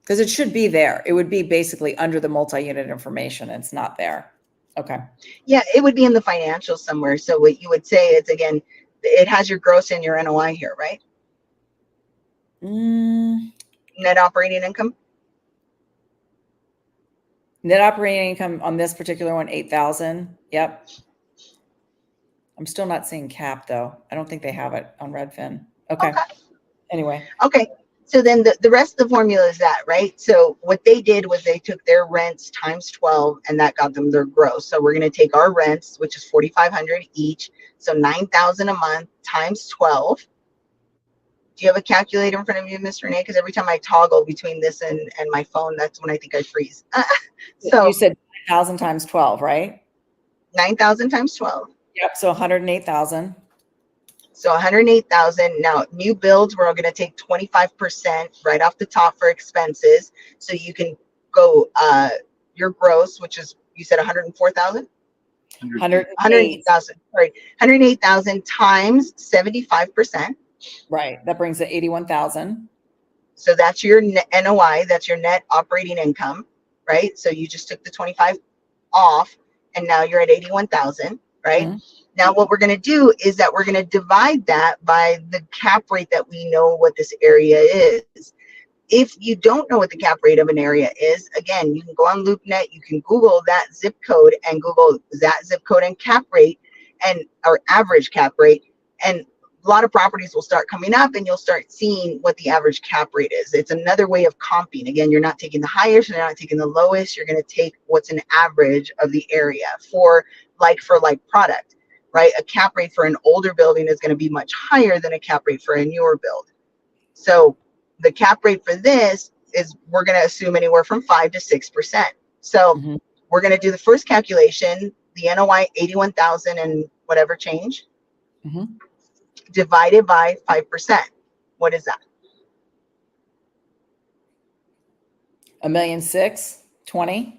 Because it should be there. It would be basically under the multi-unit information. It's not there. Okay. Yeah, it would be in the financials somewhere. So what you would say is, again, it has your gross and your NOI here, right? Net operating income. Net operating income on this particular one, 8,000. Yep. I'm still not seeing cap though. I don't think they have it on Redfin. Okay. Anyway. Okay. So then the rest of the formula is that, right? So what they did was they took their rents times 12 and that got them their gross. So we're going to take our rents, which is 4,500 each. So 9,000 a month times 12. Do you have a calculator in front of you, Mr. Renee? Because every time I toggle between this and my phone, that's when I think I freeze. So you said 9,000 times 12, right? 9,000 times 12. Yep. So 108,000. So 108,000. Now, new builds, we're going to take 25% right off the top for expenses. So you can go your gross, which is, you said 104,000? 108,000. Sorry, 108,000 times 75%. Right. That brings it 81,000. So that's your NOI. That's your net operating income, right? So you just took the 25 off, and now you're at 81,000, right? Mm-hmm. Now, what we're going to do is that we're going to divide that by the cap rate that we know what this area is. If you don't know what the cap rate of an area is, again, you can go on LoopNet, you can Google that zip code and Google that zip code and cap rate and our average cap rate. And a lot of properties will start coming up and you'll start seeing what the average cap rate is. It's another way of comping. Again, you're not taking the highest, you're not taking the lowest. You're going to take what's an average of the area for like product. Right? A cap rate for an older building is going to be much higher than a cap rate for a newer build. So the cap rate for this is, we're going to assume anywhere from 5 to 6%. So we're going to do the first calculation, the NOI 81,000 and whatever change, divided by 5%. What is that? $1,620,000.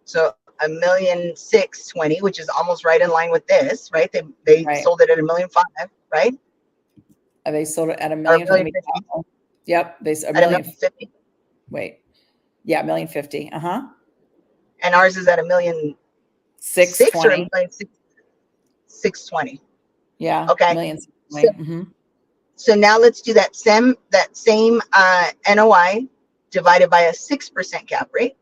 So $1,620,000, which is almost right in line with this, right? They sold it at $1,500,000, right? They sold it at $1,050,000. Yep, they sold $1,050,000. Wait, yeah, $1,050,000. And ours is at $1,620,000 or $1,620,000. Yeah. Okay. $1,620,000. So now let's do that same NOI divided by a 6% cap rate.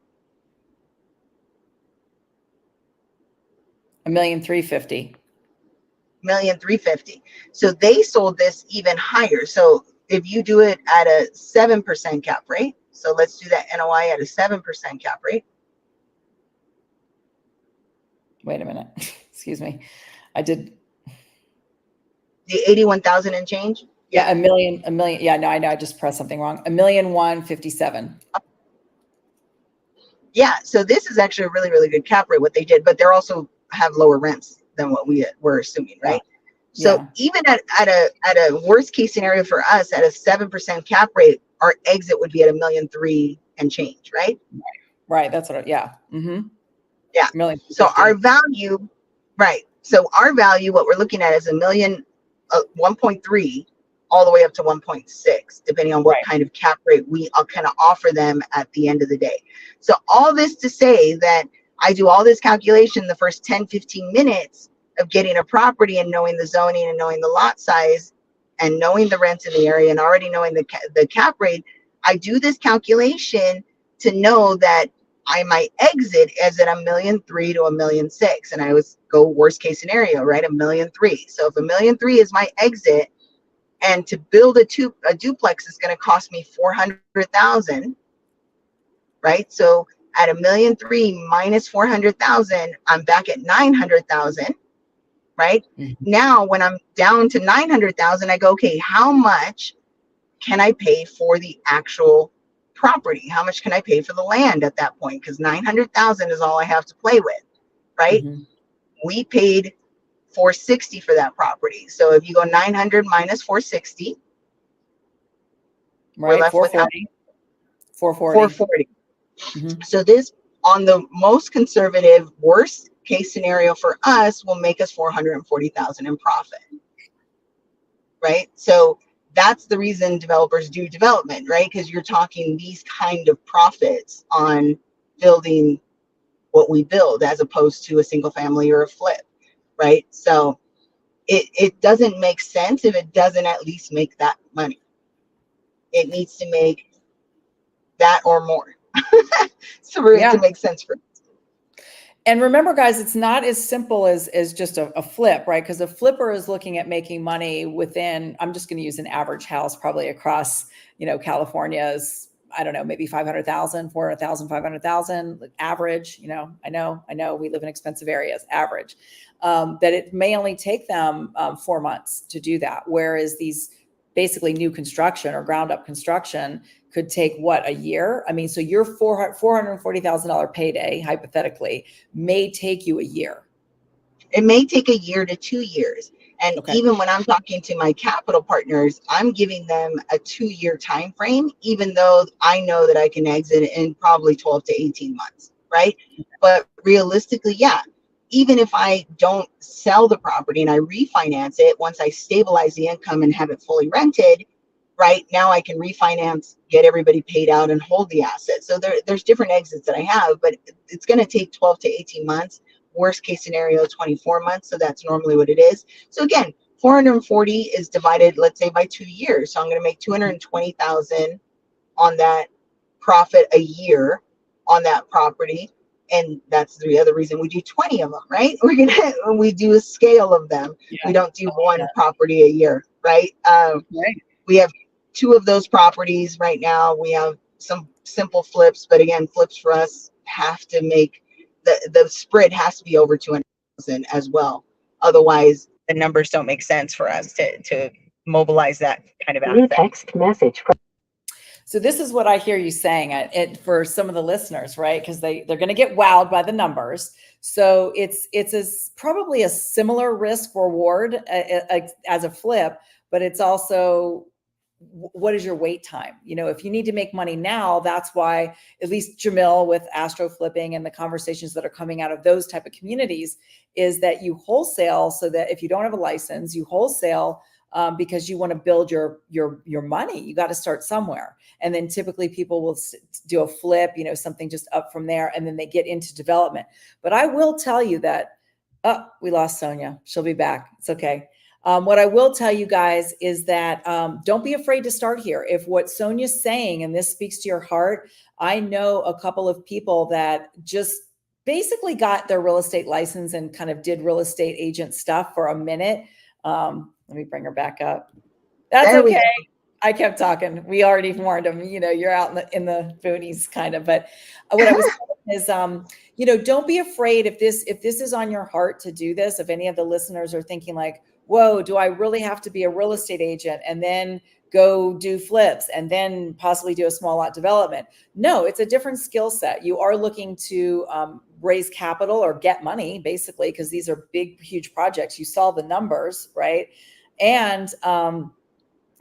$1,350,000. $1,350,000. So they sold this even higher. So if you do it at a 7% cap rate, so let's do that NOI at a 7% cap rate. Wait a minute. Excuse me. I did the 81,000 and change. Yeah, a million. Yeah, no, I know. I just pressed something wrong. $1,157,000. Yeah. So this is actually a really, really good cap rate, what they did, but they're also have lower rents than what we were assuming, right? Yeah. So even at a worst case scenario for us, at a 7% cap rate, our exit would be at $1,300,000 and change, right? Right. That's what. Yeah. Yeah. So our value, right? So our value, what we're looking at is 1.3 all the way up to 1.6, depending on what kind of cap rate we kind of offer them at the end of the day. So all this to say that I do all this calculation the first 10, 15 minutes of getting a property and knowing the zoning and knowing the lot size and knowing the rents in the area and already knowing the cap rate. I do this calculation to know that I might exit as at $1,300,000 to $1,600,000. And I always go worst case scenario, right? $1,300,000. So if $1,300,000 is my exit, and to build a duplex is going to cost me $400,000, right? So at $1,300,000 minus $400,000, I'm back at $900,000, right? Now, when I'm down to $900,000, I go, okay, how much can I pay for the actual property? How much can I pay for the land at that point? Because $900,000 is all I have to play with, right? We paid $460,000 for that property. So if you go 900 minus 460, right, we're left 440. With 440. So this, on the most conservative, worst case scenario for us, will make us $440,000 in profit, right? So that's the reason developers do development, right? Because you're talking these kind of profits on building what we build as opposed to a single family or a flip, right? So it doesn't make sense if it doesn't at least make that money. It needs to make that or more so for it to make sense for us. And remember, guys, it's not as simple as just a flip, right? Because a flipper is looking at making money within, I'm just going to use an average house, probably across, California's, I don't know, maybe 500,000, 400,000, 500,000 average. I know we live in expensive areas, average, that it may only take them 4 months to do that. Whereas these basically new construction or ground up construction could take what, a year? I mean, so your $440,000 payday, hypothetically, may take you a year. It may take a year to 2 years. And even when I'm talking to my capital partners, I'm giving them a 2-year time frame, even though I know that I can exit in probably 12 to 18 months, right? But realistically, yeah, even if I don't sell the property and I refinance it, once I stabilize the income and have it fully rented, right now I can refinance, get everybody paid out, and hold the asset. So there's different exits that I have, but it's going to take 12 to 18 months. Worst case scenario, 24 months. So that's normally what it is. So again, 440 is divided, let's say, by 2 years. So I'm going to make 220,000 on that profit a year on that property. And that's the other reason we do 20 of them, right? We do a scale of them. We don't do one property a year, right? We have 2 of those properties right now. We have some simple flips, but again, flips for us have to make the spread has to be over 200,000 as well. Otherwise, the numbers don't make sense for us to mobilize that kind of asset. Text message. So this is what I hear you saying for some of the listeners, right? Because they're going to get wowed by the numbers. So it's probably a similar risk reward as a flip, but it's also, what is your wait time? If you need to make money now, that's why at least Jamil with Astro Flipping and the conversations that are coming out of those type of communities is that you wholesale, so that if you don't have a license, you wholesale because you want to build your money. You got to start somewhere. And then typically people will do a flip, something just up from there, and then they get into development. But I will tell you that, we lost Sonia. She'll be back. It's okay. What I will tell you guys is that don't be afraid to start here. If what Sonia's saying, and this speaks to your heart, I know a couple of people that just basically got their real estate license and kind of did real estate agent stuff for a minute. Let me bring her back up. That's okay. I kept talking. We already warned them, you're out in the boonies kind of, but what I was saying is, don't be afraid if this is on your heart to do this. If any of the listeners are thinking like, whoa, do I really have to be a real estate agent and then go do flips and then possibly do a small lot development? No, it's a different skill set. You are looking to raise capital or get money, basically, because these are big, huge projects. You saw the numbers, right? And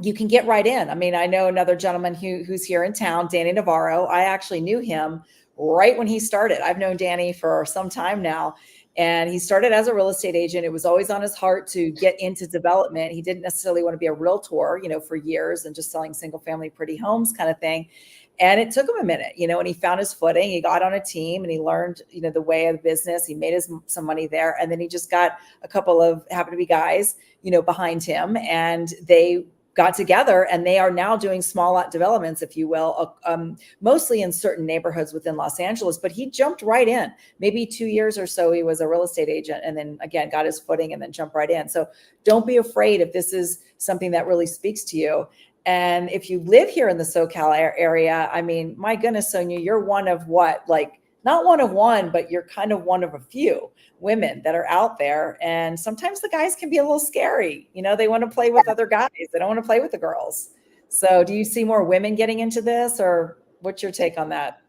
you can get right in. I mean, I know another gentleman who's here in town, Danny Navarro. I actually knew him right when he started. I've known Danny for some time now. And he started as a real estate agent. It was always on his heart to get into development. He didn't necessarily want to be a realtor, for years and just selling single family pretty homes kind of thing. And it took him a minute, and he found his footing. He got on a team and he learned, the way of business. He made some money there. And then he just got a couple of happened to be guys, behind him, and they got together and they are now doing small lot developments, if you will, mostly in certain neighborhoods within Los Angeles. But he jumped right in. Maybe 2 years or so, he was a real estate agent and then again, got his footing and then jumped right in. So don't be afraid if this is something that really speaks to you. And if you live here in the SoCal area, I mean, my goodness, Sonia, you're one of what, like, not one of one, but you're kind of one of a few women that are out there. And sometimes the guys can be a little scary. They want to play with other guys. They don't want to play with the girls. So do you see more women getting into this, or what's your take on that?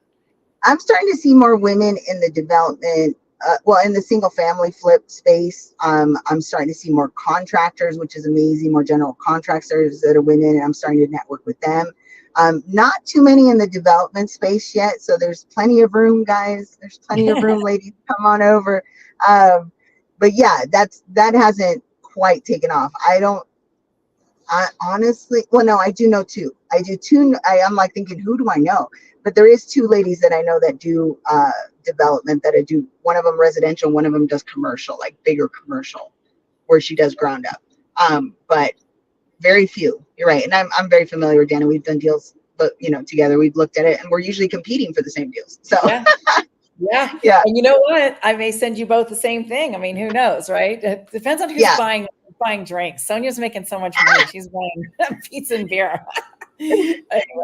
I'm starting to see more women in the development, in the single family flip space. I'm starting to see more contractors, which is amazing, more general contractors that are women, and I'm starting to network with them. Not too many in the development space yet. So there's plenty of room, guys. There's plenty of room, ladies. Come on over. But yeah, that hasn't quite taken off. I I honestly, well, no, I do know two. I do two. I'm like thinking, who do I know? But there is two ladies that I know that do development, that I do. One of them residential, one of them does commercial, like bigger commercial, where she does ground up. But very few. You're right, and I'm very familiar with Dana. We've done deals, but together we've looked at it, and we're usually competing for the same deals. So yeah. Yeah. yeah. And you know what? I may send you both the same thing. I mean, who knows, right? It depends on who's Yeah. buying drinks. Sonia's making so much money. She's buying pizza and beer. Anyway.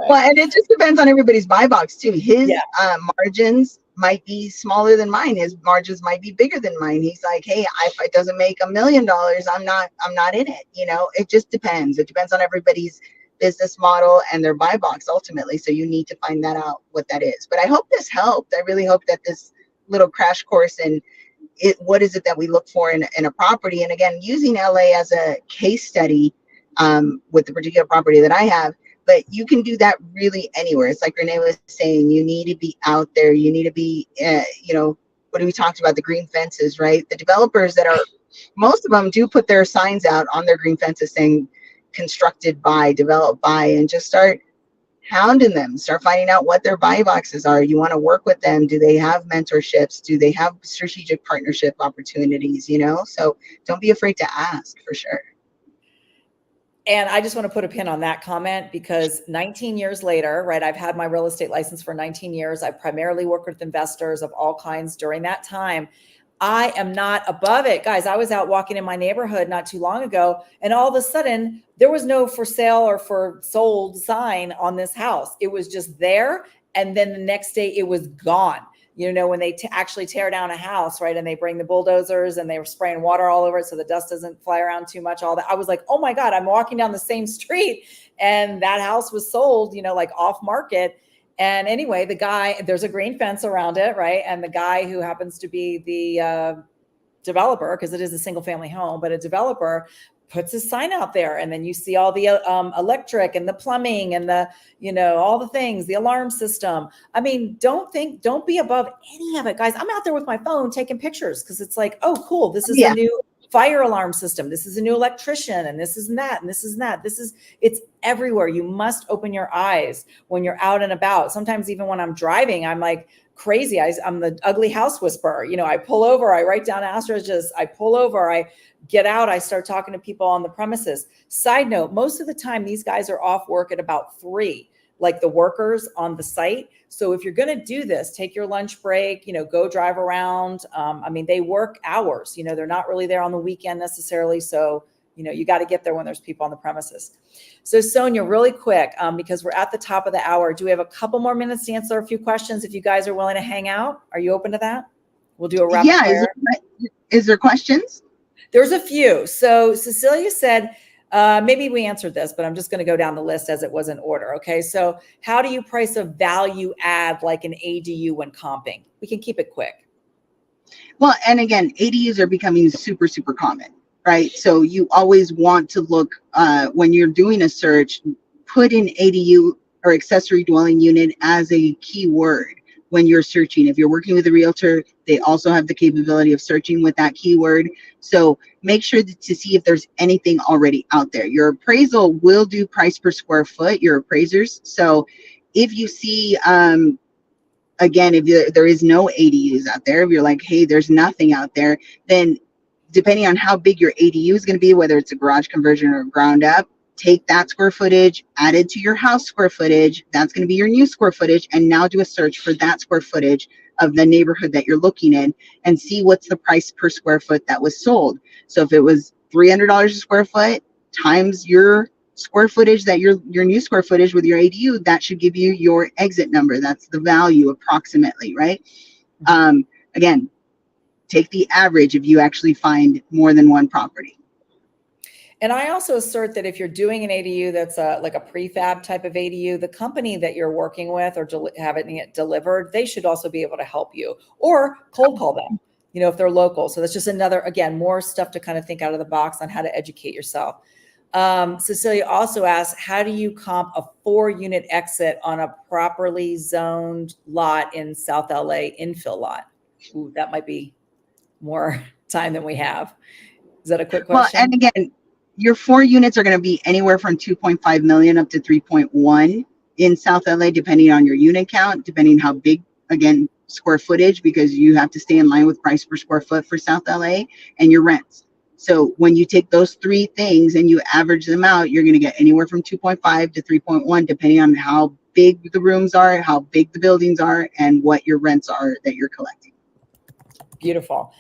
Well, and it just depends on everybody's buy box too. His Yeah. margins might be smaller than mine. His margins might be bigger than mine. He's like, hey, if it doesn't make $1 million, I'm not in it. It just depends. It depends on everybody's business model and their buy box ultimately. So you need to find that out, what that is. But I hope this helped. I really hope that this little crash course in what is it that we look for in a property. And again, using LA as a case study with the particular property that I have. But you can do that really anywhere. It's like Renee was saying, you need to be out there. You need to be, what we talked about, the green fences, right? The developers most of them do put their signs out on their green fences saying constructed by, developed by, and just start hounding them, start finding out what their buy boxes are. You want to work with them. Do they have mentorships? Do they have strategic partnership opportunities? So don't be afraid to ask, for sure. And I just want to put a pin on that comment, because 19 years later, right, I've had my real estate license for 19 years. I primarily worked with investors of all kinds during that time. I am not above it. Guys, I was out walking in my neighborhood not too long ago, and all of a sudden there was no for sale or for sold sign on this house. It was just there. And then the next day it was gone. When they actually tear down a house, right, and they bring the bulldozers and they were spraying water all over it so the dust doesn't fly around too much, all that. I was like, oh my God, I'm walking down the same street and that house was sold, like off market. And anyway, there's a green fence around it, right? And the guy who happens to be the developer, because it is a single family home, but a developer puts a sign out there, and then you see all the electric and the plumbing and the, all the things, the alarm system. I mean, don't be above any of it, guys. I'm out there with my phone taking pictures, because it's like, oh, cool. This is a new fire alarm system. This is a new electrician, and this is that, and this is that. It's everywhere. You must open your eyes when you're out and about. Sometimes even when I'm driving, I'm like crazy. I'm the ugly house whisperer. I pull over, I write down asterisks, I pull over, I get out, I start talking to people on the premises. Side note, most of the time these guys are off work at about 3, like the workers on the site. So if you're going to do this, take your lunch break, go drive around. They work hours, they're not really there on the weekend necessarily. So, you got to get there when there's people on the premises. So Sonia, really quick, because we're at the top of the hour, do we have a couple more minutes to answer a few questions? If you guys are willing to hang out, are you open to that? We'll do a rapid fire. Is there questions? There's a few. So Cecilia said, maybe we answered this, but I'm just going to go down the list as it was in order. Okay. So how do you price a value add like an ADU when comping? We can keep it quick. Well, and again, ADUs are becoming super, super common, right? So you always want to look, when you're doing a search, put in ADU or accessory dwelling unit as a keyword when you're searching. If you're working with a realtor, they also have the capability of searching with that keyword. So make sure to see if there's anything already out there. Your appraisal will do price per square foot, your appraisers. So if you see, again, if there is no ADUs out there, if you're like, hey, there's nothing out there, then depending on how big your ADU is going to be, whether it's a garage conversion or ground up, take that square footage, add it to your house square footage. That's going to be your new square footage. And now do a search for that square footage of the neighborhood that you're looking in and see what's the price per square foot that was sold. So if it was $300 a square foot times your square footage, that your new square footage with your ADU, that should give you your exit number. That's the value approximately, right? Again, take the average if you actually find more than one property. And I also assert that if you're doing an ADU that's like a prefab type of ADU, the company that you're working with or having it delivered, they should also be able to help you or cold call them, if they're local. So that's just another, again, more stuff to kind of think out of the box on how to educate yourself. Cecilia also asked, how do you comp a 4-unit exit on a properly zoned lot in South LA infill lot? Ooh, that might be more time than we have. Is that a quick question? Well, and again, your 4 units are going to be anywhere from 2.5 million up to 3.1 in South LA, depending on your unit count, depending how big, again, square footage, because you have to stay in line with price per square foot for South LA, and your rents. So when you take those 3 things and you average them out, you're going to get anywhere from 2.5 to 3.1, depending on how big the rooms are, how big the buildings are, and what your rents are that you're collecting. Beautiful.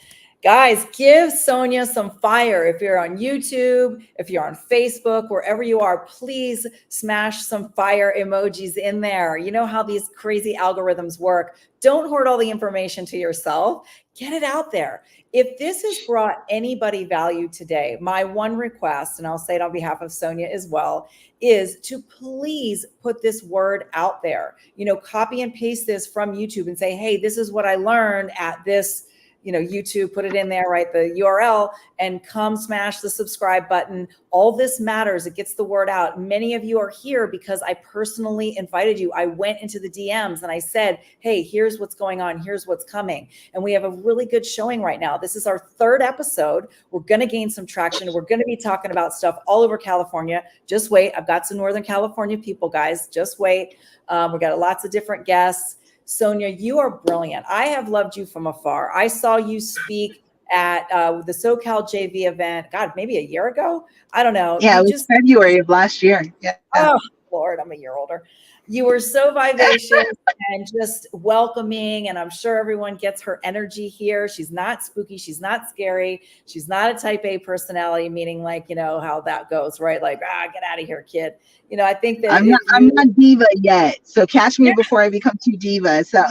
Guys, give Sonia some fire. If you're on YouTube, if you're on Facebook, wherever you are, please smash some fire emojis in there. You know how these crazy algorithms work. Don't hoard all the information to yourself. Get it out there. If this has brought anybody value today, my one request, and I'll say it on behalf of Sonia as well, is to please put this word out there. You know, copy and paste this from YouTube and say, hey, this is what I learned at this, you know, YouTube, put it in there, right? The URL, and come smash the subscribe button. All this matters. It gets the word out. Many of you are here because I personally invited you. I went into the DMs and I said, hey, here's what's going on. Here's what's coming. And we have a really good showing right now. This is our 3rd episode. We're going to gain some traction. We're going to be talking about stuff all over California. Just wait. I've got some Northern California people, guys. Just wait. We've got lots of different guests. Sonia, you are brilliant. I have loved you from afar. I saw you speak at the SoCal JV event, God, maybe a year ago. I don't know. Yeah, it was February of last year. Yeah. Oh, Lord, I'm a year older. You were so vivacious and just welcoming. And I'm sure everyone gets her energy here. She's not spooky. She's not scary. She's not a type A personality, meaning like, you know, how that goes, right? Like, get out of here, kid. You know, I think that I'm not diva yet. So catch me before I become too diva. So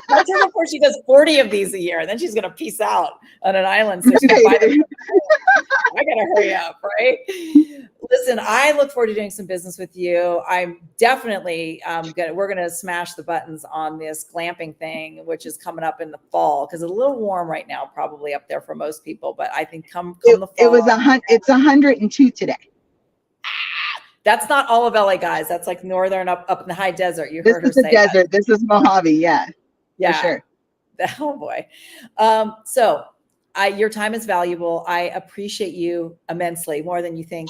that's her before she does 40 of these a year. And then she's going to peace out on an island. So she's gonna I got to hurry up, right? Listen, I look forward to doing some business with you. I'm definitely we're going to smash the buttons on this glamping thing, which is coming up in the fall, because it's a little warm right now, probably up there for most people. But I think come the fall. It's 102 today. That's not all of LA, guys. That's like northern up in the high desert. You heard her say this is the desert. This is Mojave. Yeah. Yeah. For sure. Oh boy. So your time is valuable. I appreciate you immensely, more than you think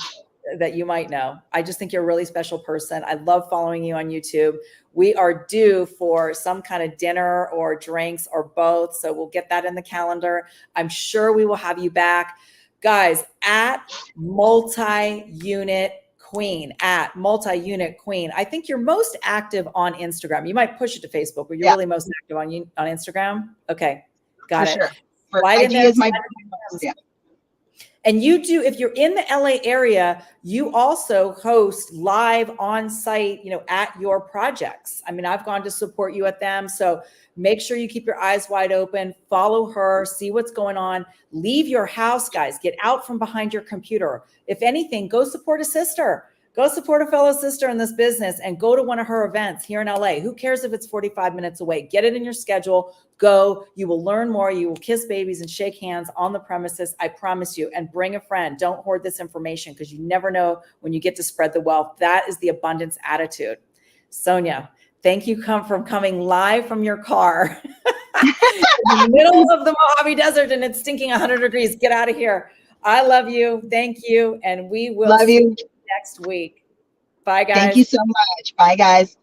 that you might know. I just think you're a really special person. I love following you on YouTube. We are due for some kind of dinner or drinks or both. So we'll get that in the calendar. I'm sure we will have you back. Guys, at multi-unit queen, at multi-unit queen. I think you're most active on Instagram. You might push it to Facebook, but you're really most active on Instagram. Okay. Got it. Sure. For IG is my yeah. And you do, if you're in the LA area, you also host live on site, you know, at your projects. I mean, I've gone to support you at them. So make sure you keep your eyes wide open, follow her, see what's going on, leave your house, guys, get out from behind your computer. If anything, go support a sister. Go support a fellow sister in this business and go to one of her events here in LA. Who cares if it's 45 minutes away? Get it in your schedule. Go. You will learn more. You will kiss babies and shake hands on the premises. I promise you. And bring a friend. Don't hoard this information, because you never know when you get to spread the wealth. That is the abundance attitude. Sonia, thank you for coming live from your car in the middle of the Mojave Desert, and it's stinking 100 degrees. Get out of here. I love you. Thank you. And we will love you next week. Bye, guys. Thank you so much. Bye, guys.